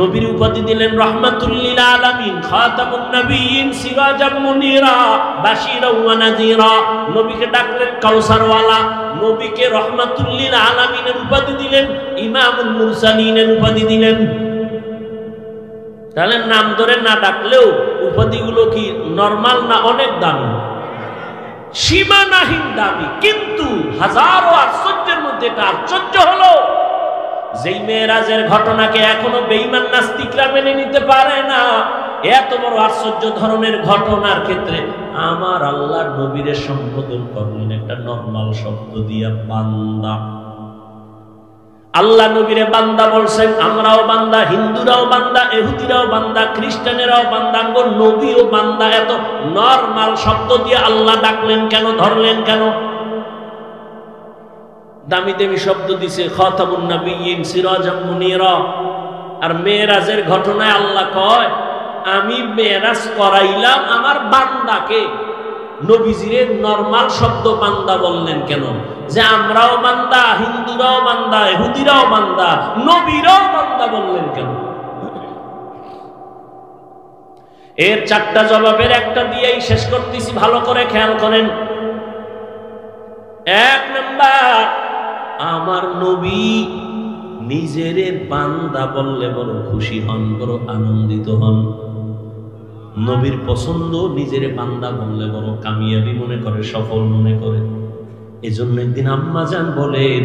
নবীর উপাধি দিলেন রাহমাতুল লিল আলামিন, খাতামুন নবিয়্যিন, সিরাজাম মুনীরা, বাশীরা ওয়া নাযীরা। নবীকে ডাকলেন কাউসারওয়ালা। নবীকে রাহমাতুল লিল আলামিনের উপাধি দিলেন, ইমামুল মুরসালিনের উপাধি দিলেন। তাহলে নাম ধরে না ডাকলেও উপাধিগুলো কি নরমাল না অনেক দামি? সীমানাহীন দামি। কিন্তু হাজারো আশ্চর্যের মধ্যে একটা আশ্চর্য হলো, যেই মেরাজের ঘটনাকে এখনো বেঈমান নাস্তিকরা মেনে নিতে পারে না, এত বড় আশ্চর্য ধরনের ঘটনার ক্ষেত্রে আমার আল্লাহর নবীরে সম্বোধন করলেন একটা নরমাল শব্দ দিয়া, বান্দা। আল্লাহ নবীরে বান্দা বলছেন। আমরাও বান্দা, হিন্দুরাও বান্দা, ইহুদিরাও বান্দা, খ্রিস্টানেরাও বান্দা, নবীও বান্দা। এত নরমাল শব্দ দিয়ে আল্লাহ ডাকলেন কেন, ধরলেন কেন? দামি দামি শব্দ দিছে, খাতামুন নবিয়্যিন, সিরাজাম মুনীরা। আর মেরাজের ঘটনায় আল্লাহ কয়, আমি মেরাজ করাইলাম আমার বান্দাকে। নবীজিরে নরমাল শব্দ বান্দা বললেন কেন? যে আমরাও বান্দা, হিন্দুরাও বান্দা, ইহুদিরাও বান্দা, নবীরাও বান্দা বললেন কেন? এর চারটা জবাবের একটা দিয়েই শেষ করতেছি, ভালো করে খেয়াল করেন। এক নাম্বার, আমার নবী নিজের বান্দা বললে বড় খুশি হন, বড় আনন্দিত হন। নবীর পছন্দ, নিজের বান্দা বললে বড় কামিয়াবি মনে করে, সফল মনে করে। এজন্য একদিন আম্মা জান বলেন,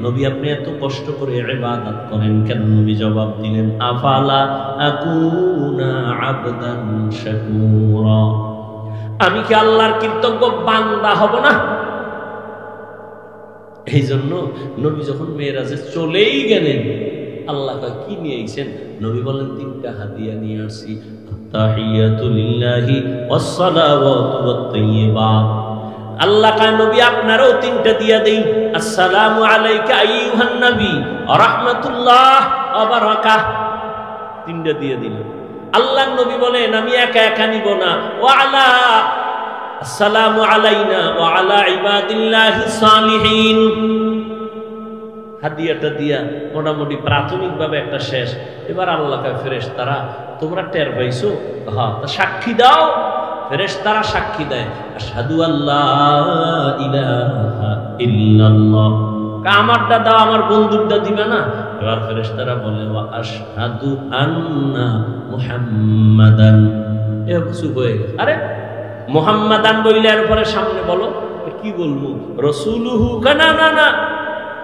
নবী আপনি এত কষ্ট করে ইবাদত করেন কেন? নবী জবাব দিলেন, আফালা আকুনা আবদান শাকুরা, আমি কি আল্লাহর কৃতজ্ঞ বান্দা হব না? এই জন্য নবী যখন মেরাজে চলেই গেলেন, আল্লাহ কি নিয়ে আইছেন? নবী বলেন, তিনটা হাদিয়া নিয়ে আসছি, আত্তাহিয়াতু লিল্লাহি ওয়াস সালাওয়াতু ওয়াত তাইয়্যিবাত। আল্লাহ কয়, নবী আপনারও তিনটা দিয়া দেই। আসসালামু আলাইকা আইয়ুহান নবী ওয়া রাহমাতুল্লাহ ওয়া বারাকাতুহু, তিনটা দিয়ে দিলেন। আল্লাহর নবী বলেন, আমি একা একা নিব না, ওয়া আলা আসসালামু আলাইনা ওয়া আলা ইবাদিল্লাহিস সালিহিন। হাদিয়াটা দিয়া মোটামুটি প্রাথমিকভাবে একটা শেষ। এবার আল্লাহ কয়, ফেরেশতারা তোমরা টের পাইছো? হ্যাঁ, তা সাক্ষী দাও। ফেরেশতারা সাক্ষী দেয়, আশহাদু আল্লা ইলাহা ইল্লাল্লাহ। আমারটা দাও, আমার বন্ধুরটা দিবে না? এবার ফেরেশতারা বলে, ওয়া আশহাদু আন্না মুহাম্মাদান। এ কিছু হয়ে গেছে। আরে মুহাম্মাদান বইলে এর পরে সামনে বলো, কি বলবো? রাসূলুহু। না না না,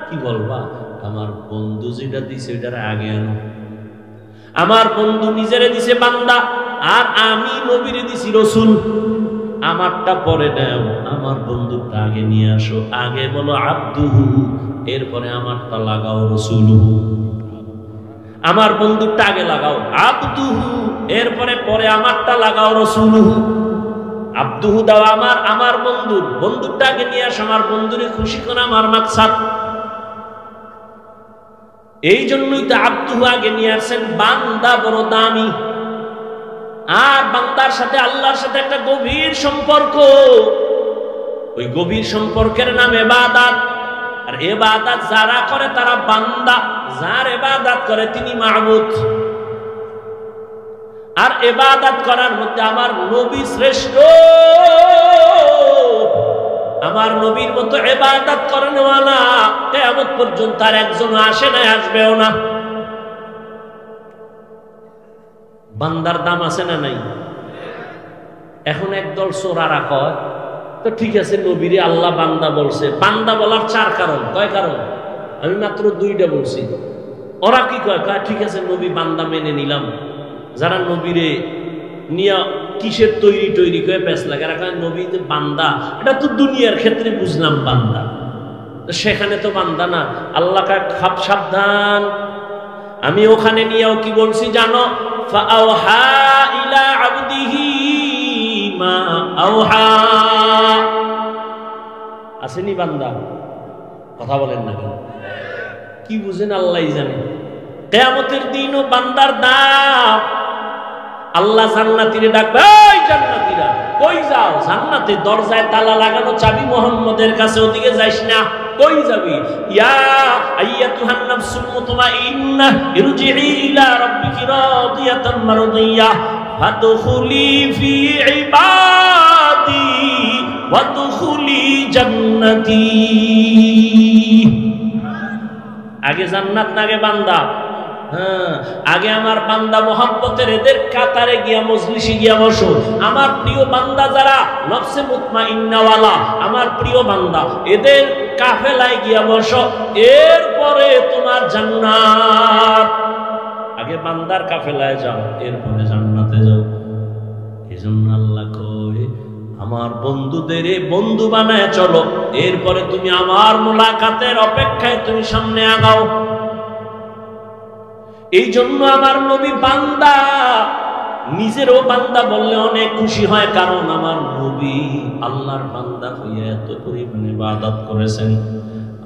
কি বলবা? আমার বন্ধু যেটা দিছে ওইটার আগে আনো। আমার বন্ধু নিজেরে দিছে বান্দা, আর আমি নবীরে দিছি রাসূল। আমারটা পরে দাও, আমার বন্ধুটা আগে নিয়ে আসো। আগে বলো আব্দুহু, এরপরে আমারটা লাগাও রাসূলুহু। আমার বন্ধুটা আগে লাগাও আব্দুহু, এরপরে পরে আমারটা লাগাও রাসূলুহু। আব্দুহু দাও আমার, আমার বন্ধুর, বন্ধুরটা আগে নিয়ে আসো। আমার বন্ধুরে খুশি করা আমার মাকসাদ। এই জন্যই তো আব্দুহু আগে নিয়ে আসেন। বান্দা বড় দামি, আর বান্দার সাথে আল্লাহর সাথে একটা গভীর সম্পর্ক। ওই গভীর সম্পর্কের নাম ইবাদত। আর ইবাদত যারা করে তারা বান্দা, যার ইবাদত করে তিনি মাবুদ। আর ইবাদত করার মধ্যে আমার নবী শ্রেষ্ঠ। আমার নবীর মতো ইবাদত করেনওয়ালা কিয়ামত পর্যন্ত আর একজন আসে না, আসবেও না। বান্দার দাম আছে না নাই? এখন একদল চোরারা কয়, তো ঠিক আছে, নবীরে আল্লাহ বান্দা বলছে। বান্দা বলার চার কারণ, কয় কারণ? আমি মাত্র দুইটা বলছি। ওরা কি কয়, ঠিক আছে নবী বান্দা মেনে নিলাম, যারা নবীরে নিয়া কিসের তৈরি করে পেছ লাগে, নবী যে বান্দা এটা তো দুনিয়ার ক্ষেত্রে বুঝলাম বান্দা, সেখানে তো বান্দা না। আল্লাহ খাপ সাবধান, আমি ওখানে নিয়েও কি বলছি জানো, ফাআওহা ইলা আবদিহি মা আওহা। আসেনি বান্দা? কথা বলেন না কেন? কি বুঝেন আল্লাহই জানে। কিয়ামতের দিনও বান্দার দাম। আল্লাহ জান্নাতীরে ডাকবে, এই জান্নাতীরা কই যাও? জান্নাতে দরজায় তালা লাগানো, চাবি মুহাম্মদের কাছে, ওদিকে যাইস না। কই যাবি? ইয়া আইয়াতুহান নাফসুল মুতমাইন্নাহ ইরজিই ইলা রাব্বিকি রাদিয়াতাম মারদিয়াহ ফাদখুলি ফি ইবাদি ওয়াদখুলি জান্নাতি। আগে জান্নাত না আগে বান্দা? হ্যাঁ, আগে আমার বান্দা মোহাম্মতের এদের কাতারে গিয়া মজলিসে গিয়া বসো। আমার প্রিয় বান্দা যারা নফসে মুতমাইন্নাওয়ালা, আমার প্রিয় বান্দা, এদের কাফেলায় গিয়া বসো, এরপরে তোমার জান্নাত। আগে বান্দার কাফেলায় যাও, এরপরে জান্নাতে যাও। এজন্য আল্লাহ কয়, আমার বন্ধুদের বন্ধু বানায় চলো, এরপরে তুমি আমার মুলাকাতের অপেক্ষায় তুমি সামনে আগাও। এই জন্য আমার নবী বান্দা, নিজেরও বান্দা বললে অনেক খুশি হয়, কারণ আমার নবী আল্লাহর বান্দা হইয়া এত পরিমাণে ইবাদত করেছেন।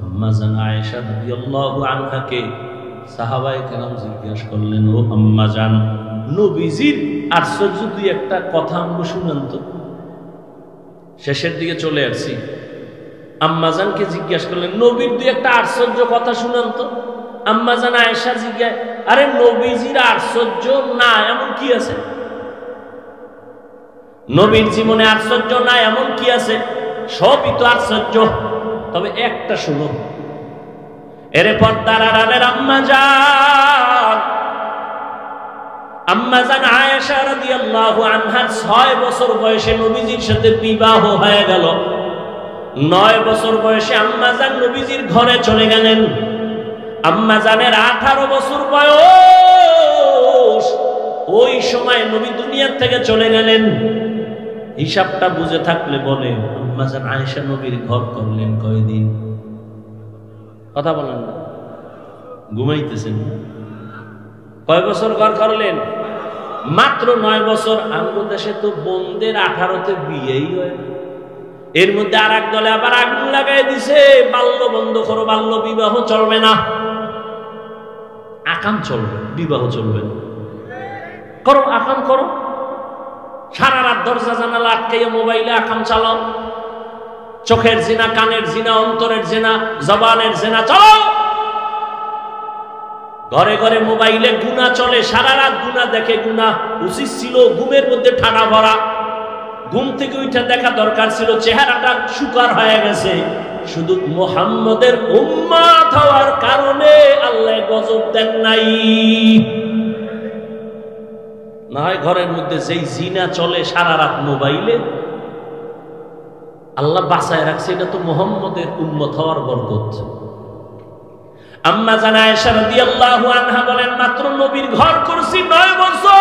আম্মা জান আয়েশা রাদিয়াল্লাহু আনহাকে সাহাবায়ে কেরাম জিজ্ঞাসা করলেন, ও আম্মা জান, নবীজির আশ্চর্য দুই একটা কথা আমরা শুনেন তো। শেষের দিকে চলে আসছি। আম্মা জানকে জিজ্ঞাসা করলেন, নবীর দুই একটা আশ্চর্য কথা শুনেন তো। আম্মা জান আয়েশা জিজ্ঞাসা, আরে নবীজির আশ্চর্য না এমন কি আছে? নবীর জীবনে আশ্চর্য না এমন কি আছে? সবই তো আশ্চর্য, তবে একটা শুনো। এরে পর্দার আড়ালের আম্মা জান আয়েশা রাদিয়াল্লাহু আনহা 6 বছর বয়সে নবীজির সাথে বিবাহ হয়ে গেল। 9 বছর বয়সে আম্মা জান নবীজির ঘরে চলে গেলেন। আম্মা জানের 18 বছর বয়স, ওই সময় নবী দুনিয়ার থেকে চলে গেলেন। হিসাবটা বুঝে থাকলে বলে, আম্মা জান আয়েশা নবীর ঘর করলেন কয়দিন? কথা বলেন না, ঘুমাইতেছেন। কয় বছর ঘর করলেন? মাত্র 9 বছর। আমাদের দেশে তো বোনদের 18তে বিয়েই হয় না। এর মধ্যে আর এক দলে আবার আগুন লাগাই দিছে, বাল্য বন্ধ করো, বাল্য বিবাহ চলবে না। আকাম চলবে, বিবাহ চলবে না। করো, আকাম করো। সারা রাত দরজা জানালা আটকাইয়া মোবাইলে আকাম চালাও। চোখের জিনা, কানের জিনা, অন্তরের জিনা, জবানের জিনা চালাও। ঘরে ঘরে মোবাইলে গুনাহ চলে, সারা রাত গুনাহ দেখে। গুনাহ উচিত ছিল ঘুমের মধ্যে ঠাড়া ভরা, ঘুম থেকে উঠে দেখা দরকার ছিল। চেহারাটা শুকার হয়ে গেছে, শুধু মুহাম্মদের উম্মত হওয়ার কারণে আল্লাহ গজব দেন নাই। না হয় ঘরের মধ্যে যেই জিনা চলে সারা রাত মোবাইলে, আল্লাহ বাঁচায় রাখছে, এটা তো মুহাম্মদের উম্মত হওয়ার বরকত। আম্মা জান আয়েশা রাদিয়াল্লাহু আনহা বলেন, মাত্র নবীর ঘর করছি 9 বছর।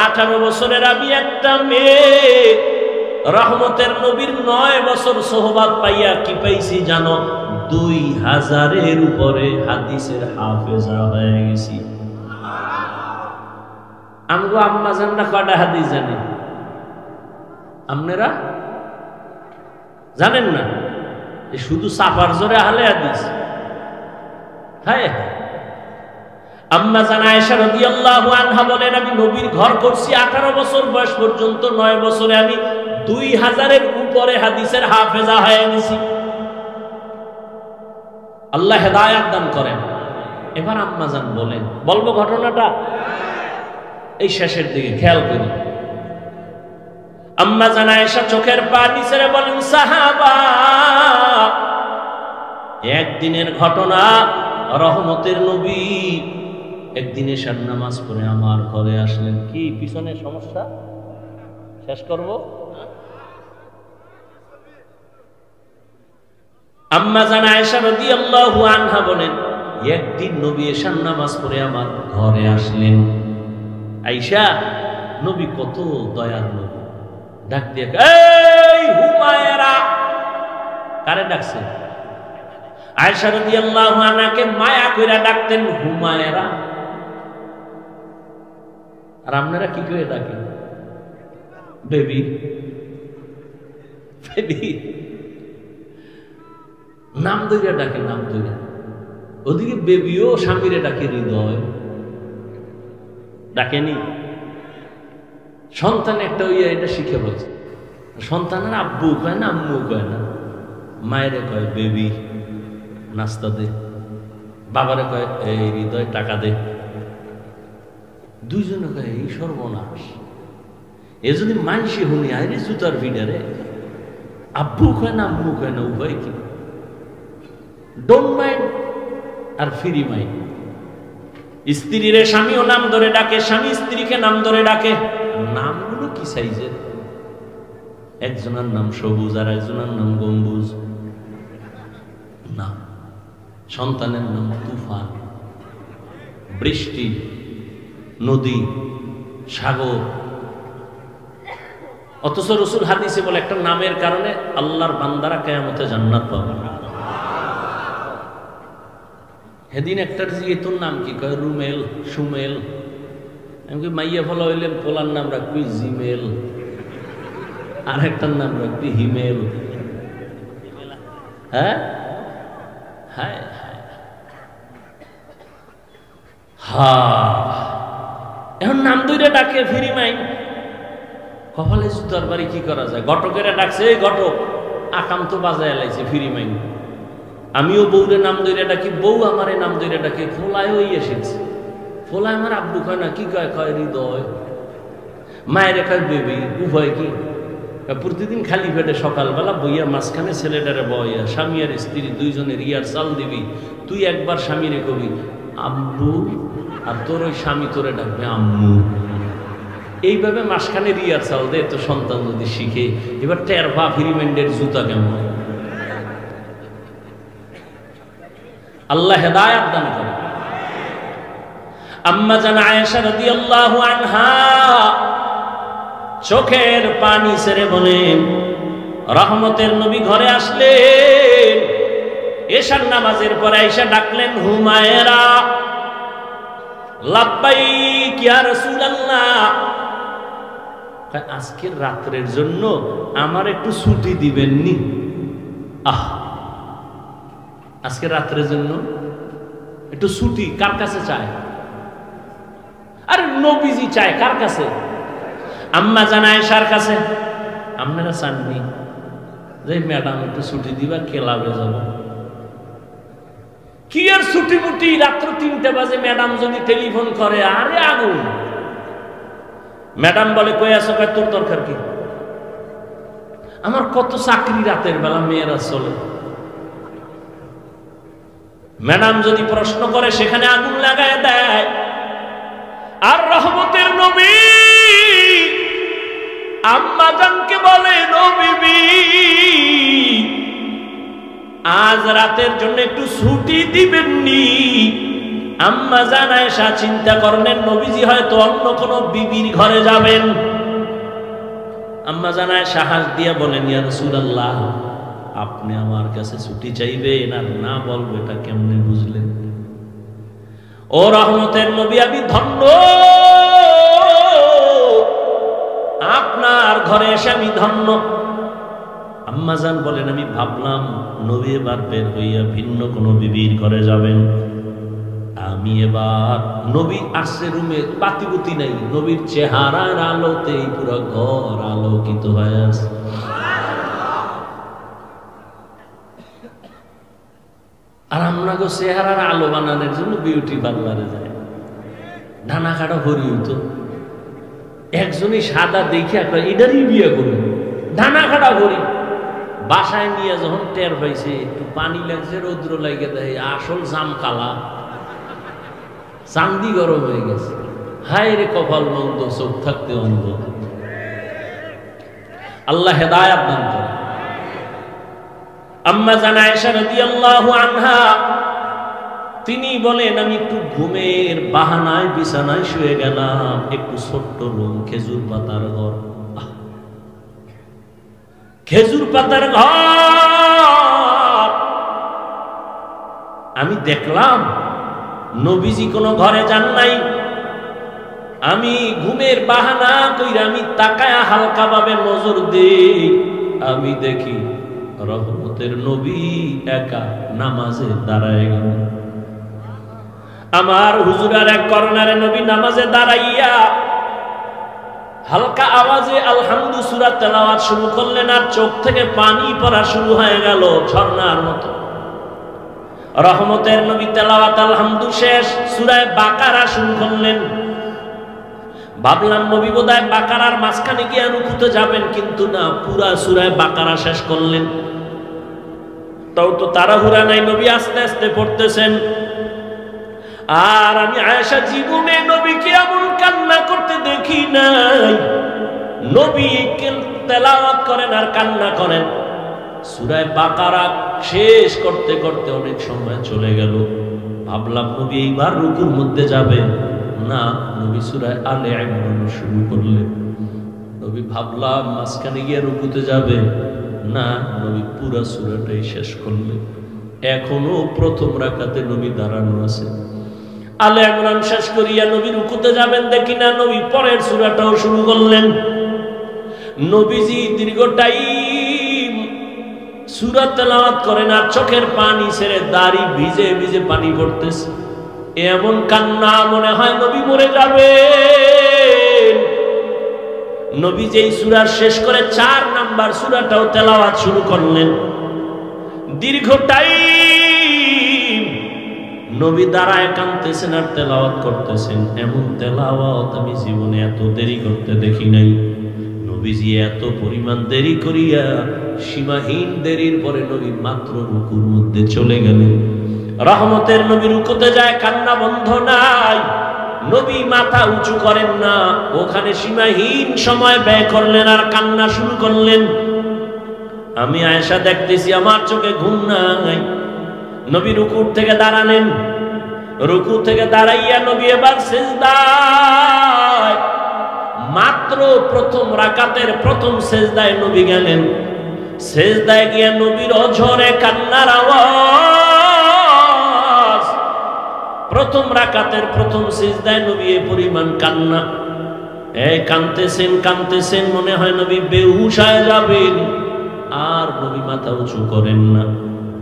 18 বছরের আমি একটা মেয়ে, রহমতের নবীর 9 বছর সোহবত পাইয়া কি পাইছি জানো? 2000-এর উপরে হাদিসের হাফেজা হয়ে গেছি। আমগো আম্মা জানরা কয়টা হাদিস জানে? আপনারা জানেন না? শুধু সাফার জোরে আহলে হাদিস। হ্যাঁ, আম্মা জান আয়েশা রাদিয়াল্লাহু আনহা বলেন, আমি নবীর ঘর করছি 18 বছর বয়স পর্যন্ত। 9 বছরে আমি 2000-এর উপরে হাদিসের হাফেজা হয়ে গেছি। আল্লাহ হেদায়েত দান করেন। এবার আম্মা জান বলেন, বলবো ঘটনাটা এই শেষের দিকে, খেয়াল করি। আম্মা জান আয়েশা চোখের পানি ছেড়ে বলেন, সাহাবা, একদিনের ঘটনা। রহমতের নবী একদিন এশার নামাজ পড়ে আমার ঘরে আসলেন। কি পিছনে সমস্যা? শেষ করব। আম্মা জান আয়েশা রাদিয়াল্লাহু আনহা বলেন, একদিন নবী এশার নামাজ পড়ে আমার ঘরে আসলেন। আয়েশা, নবী কত দয়ার নবী, ডাক দিয়ে, এই হুমায়রা। কারে ডাকছে? আয়েশা রাদিয়াল্লাহু আনহাকে মায়া কইরা ডাকতেন হুমায়রা। আর আপনারা কি করে ডাকেন? বেবি, বেবি, নাম ধইরা ডাকে, নাম ধইরা। ওদিকে বেবিও স্বামীরে ডাকে হৃদয়, ডাকেনি? সন্তান একটা এটা শিখে বলছে, সন্তানের আব্বু কয় না, আম্মু কয় না, মায়েরে কয় বেবি, নাস্তা দে। বাবারে কয় এই হৃদয় টাকা দে। দুইজনে কয় এই সর্বনাশ। এ যদি মানসি হুনি আইরে জুতার ভিডারে, আব্বু কয় না, আম্মু কয় না, উভয় কি? ডোন্ট মাইন্ড আর ফ্রি মাইন্ড। স্ত্রীর স্বামীও নাম ধরে ডাকে, স্বামী স্ত্রীকে নাম ধরে ডাকে। নামগুলো কি সাইজের? একজনের নাম সবুজ আর একজনের নাম গম্বুজ। না, সন্তানের নাম তুফান, বৃষ্টি, নদী, সাগর। অথচ রাসূল হাদিসে বলে একটা নামের কারণে আল্লাহর বান্দারা কিয়ামতে জান্নাত পাবে। সেদিন একটা তোর নাম কি কয়? রুমেল, সুমেল। আমি কি মাইয়া ফলা হইলেন, পোলার নাম রাখবি জিমেল, আর একটার নাম রাখবি হিমেল। হ্যাঁ, হায় হায়, হা, এখন নাম দুইটা ডাকে ফ্রি মাইন্ড। কপালে জুতার বাড়ি, কি করা যায়? ঘটকেরা ডাকছে, এই ঘটক, আকাম তো বাজায় লাইছে ফ্রি মাইন্ড। আমিও বউরে নাম ধরে ডাকি, বউ আমারে নাম ধরে ডাকে। ফোলায় ওই এসেছে, ফোলায় আমার আব্বু কয় না, কি কয়? কয় হৃদয়। মায়ের কয় বেবি, উভয় কি? প্রতিদিন খালি পেটে সকালবেলা বইয়া মাঝখানে ছেলেটারে বইয়া, স্বামী আর স্ত্রী দুইজনের ইয়ার চাল দিবি। তুই একবার স্বামীরে কবি আব্বু, আর তোর ওই স্বামী তোরে ডাকবে আম্মু। এইভাবে মাঝখানে রিয়ার চাল দে, তো সন্তান যদি শিখে। এবার টের পা ফিরিমেন্ডের জুতা কেমন। আল্লাহ হেদায়েত দান করে। আম্মা জান আয়েশা রাদিয়াল্লাহু আনহা চোখের পানি ছেড়ে বলেন, রহমতের নবী ঘরে আসলেন, এশার নামাজের পরে আয়েশা ডাকলেন হুমায়রা। লাব্বাইক ইয়া রাসূলুল্লাহ। আজকের রাত্রের জন্য আমার একটু ছুটি দিবেননি? আহ, আজকে রাত্রের জন্য একটু ছুটি কার কাছে চায়? আরে নবীজি চায় কার কাছে? আম্মা জান আয়েশার কাছে। আপনারা চাননি যে ম্যাডাম একটু ছুটি দিবা, ক্লাবে যাব? কি আর ছুটি মুটি? রাত্র 3টা বাজে ম্যাডাম যদি টেলিফোন করে, আরে আগুন। ম্যাডাম বলে কই আছো? তোর দরকার কি? আমার কত চাকরি রাতের বেলা, মেয়েরা চলে। ম্যাডাম যদি প্রশ্ন করে, সেখানে আগুন লাগায় দেয়। আর রহমতের নবী আম্মা জানকে বলে, নবী আজ রাতের জন্য একটু ছুটি দিবেননি? আম্মা জান আয়েশা চিন্তা করলেন নবীজি হয়তো অন্য কোন বিবির ঘরে যাবেন। আম্মা জান আয়েশা হাস দিয়া বলেন, ইয়া রাসূলুল্লাহ, আপনি আমার কাছে ছুটি চাইবেন আর না বলবো, এটা কেমনে বুঝলেন? ও রহমতের নবী, আমি ধন্য, আপনার ঘরে এসে আমি ধন্য। আম্মা জান বলেন, আমি ভাবলাম নবী এবার বের হইয়া ভিন্ন কোন বিবির ঘরে যাবেন। আমি এবার, নবী আসছে রুমে, বাতিবুতি নাই, নবীর চেহারার আলোতেই পুরো ঘর আলোকিত হয়ে আছে। আর আমরা গো চেহারার আলো বানানোর জন্য বিউটি পার্লারে যায়, ধানা কাটা ভরি হইতো। একজনই সাদা দেখে একটা এটারই বিয়ে করি, ধানা কাটা ভরি। বাসায় নিয়ে যখন টের পাইছে, একটু পানি লাগছে, রৌদ্র লাগে দেয়, আসল জাম কালা, চান্দি গরম হয়ে গেছে। হায় রে কপাল মন্দ, চোখ থাকতে অন্ধ। আল্লাহ হেদায়েত দান করে। আম্মা জান আয়েশা রাদিয়াল্লাহু আনহা তিনি বলেন, আমি একটু ঘুমের বাহানায় বিছানায় শুয়ে গেলাম, একটু ছোট্ট রুম, খেজুর পাতার ঘর, খেজুর পাতার ঘর। আমি দেখলাম নবীজি কোনো ঘরে যান নাই। আমি ঘুমের বাহানা কইরা আমি তাকায়া হালকা ভাবে নজর দেই, আমি দেখি রহমতের নবী একা নামাজে দাঁড়ায় গেলেন। আমার হুজুরার এক কর্নারে নবী নামাজে দাঁড়াইয়া হালকা আওয়াজে আলহামদু সূরা তেলাওয়াত শুরু করলেন, আর চোখ থেকে পানি পড়া শুরু হয়ে গেল ঝর্ণার মতো। রহমতের নবী তেলাওয়াত আলহামদু শেষ, সূরা বাকারা শুরু করলেন। ভাবলাম নবী বোধহয় বাকারার মাঝখানে গিয়ে রুকুতে যাবেন, কিন্তু না, পুরা সূরা বাকারা শেষ করলেন। তাও তো তাড়াহুড়া নাই, নবী আস্তে আস্তে পড়তেছেন। আর আমি আয়েশা জীবনে নবীকে এমন কান্না করতে দেখি নাই। নবী তেলাওয়াত করেন আর কান্না করেন। সূরা বাকারা শেষ করতে করতে অনেক সময় চলে গেল। ভাবলাম নবী এইবার রুকুর মধ্যে যাবেন, না, নবী সূরা আলে ইমরান শুরু করলেন। নবী ভাবলাম মাঝখানে গিয়ে রুকুতে যাবে, না, নবী পুরা সূরাটাই শেষ করলেন। এখনো প্রথম রাকাতে নবী দাঁড়ানো আছে। আলে ইমরান শেষ করিয়া নবী রুকুতে যাবেন, দেখি না, নবী পরের সূরাটাও শুরু করলেন। নবীজি দীর্ঘ টাইম সূরা তেলাওয়াত করেন আর চোখের পানি ছেড়ে দাড়ি ভিজে ভিজে পানি পড়তেছে। এমন কান্না, মনে হয় নবী মরে যাবে। নবী যেই সূরা শেষ করে 4 নাম্বার সূরাটাও তেলাওয়াত শুরু করলেন। দীর্ঘ টাইম নবী দাঁড়ায় কাঁদতেছেন আর তেলাওয়াত করতেছেন। এমন তেলাওয়াত আমি জীবনে এত দেরি করতে দেখি নাই। নবীজি এত পরিমাণ দেরি করিয়া সীমাহীন দেরির পরে নবী মাত্র রুকুর মধ্যে চলে গেলেন। রহমতের নবী রুকুতে যায়, কান্না বন্ধ নাই। নবী মাথা উঁচু করেন না, ওখানে সীমাহীন সময় ব্যয় করলেন আর কান্না শুরু করলেন। আমি আয়েশা দেখতেছি, আমার চোখে ঘুম নাই। নবী রুকুর থেকে দাঁড়ালেন, রুকু থেকে দাঁড়াইয়া নবী এবার সিজদায়, মাত্র প্রথম রাকাতের প্রথম সিজদায় নবী গেলেন। সিজদায় গিয়া নবীর অঝরে কান্নার আওয়াজ। প্রথম রাকাতের প্রথম সিজদায় নবী এ পরিমাণ কান্না, কাঁদতেছেন কাঁদতেছেন, মনে হয় নবী বেহুশ হয়ে যাবেন। আর নবী মাথা উঁচু করেন না।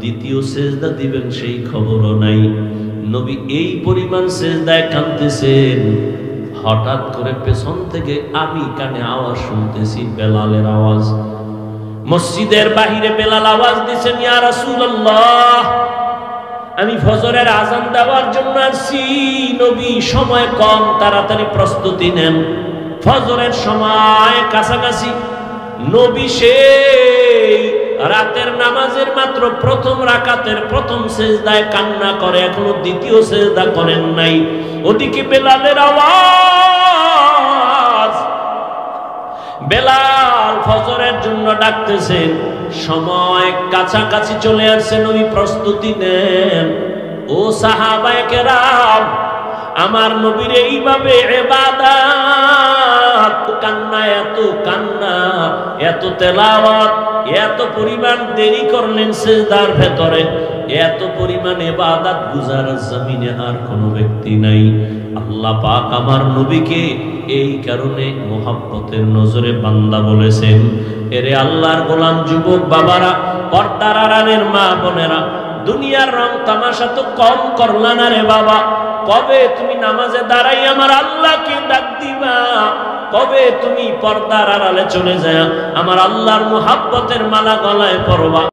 দ্বিতীয় সিজদা দিবেন সেই খবরও নাই। নবী এই পরিমাণ সিজদায় কাঁদতেছেন, হঠাৎ করে পেছন থেকে আমি কানে আওয়াজ শুনতেছি, বেলালের আওয়াজ। মসজিদের বাহিরে বেলাল আওয়াজ দিয়েছেন, ইয়া রাসূলুল্লাহ, আমি ফজরের আযান দেওয়ার জন্য আসছি। নবী সময় কম, তাড়াতাড়ি প্রস্তুতি নেন। ফজরের সময় কাছাকাছি। নবী সেই রাতের নামাজের মাত্র প্রথম রাকাতের প্রথম সিজদায় কান্না করে, এখনো দ্বিতীয় সিজদা করেন নাই। ওদিকে বেলালের আওয়াজ। বেলাল ফজরের জন্য ডাকতেছেন। সময় কাছাকাছি চলে আসছে, নবী প্রস্তুতি নেন। ও সাহাবায়ে কেরাম, আমার নবীর এইভাবে ইবাদত, কান্না, এত তেলাওয়াত, এত পরিমাণ দেরি করলেন সিজদার ভেতরে, এত পরিমাণ ইবাদত গুজার জমিনে আর কোনো ব্যক্তি নাই। আল্লাহ পাক আমার নবীকে এই কারণে মোহাব্বতের নজরে বান্দা বলেছেন। এরে আল্লাহর গোলাম যুবক বাবারা, পর্দার আড়ালের মা বোনেরা, দুনিয়ার রং তামাশা তো কম করলা না রে বাবা। কবে তুমি নামাজে দাঁড়াই আমার আল্লাহকে ডাক দিবা? কবে তুমি পর্দার আড়ালে চলে যায় আমার আল্লাহর মুহাব্বতের মালা গলায় পরবা?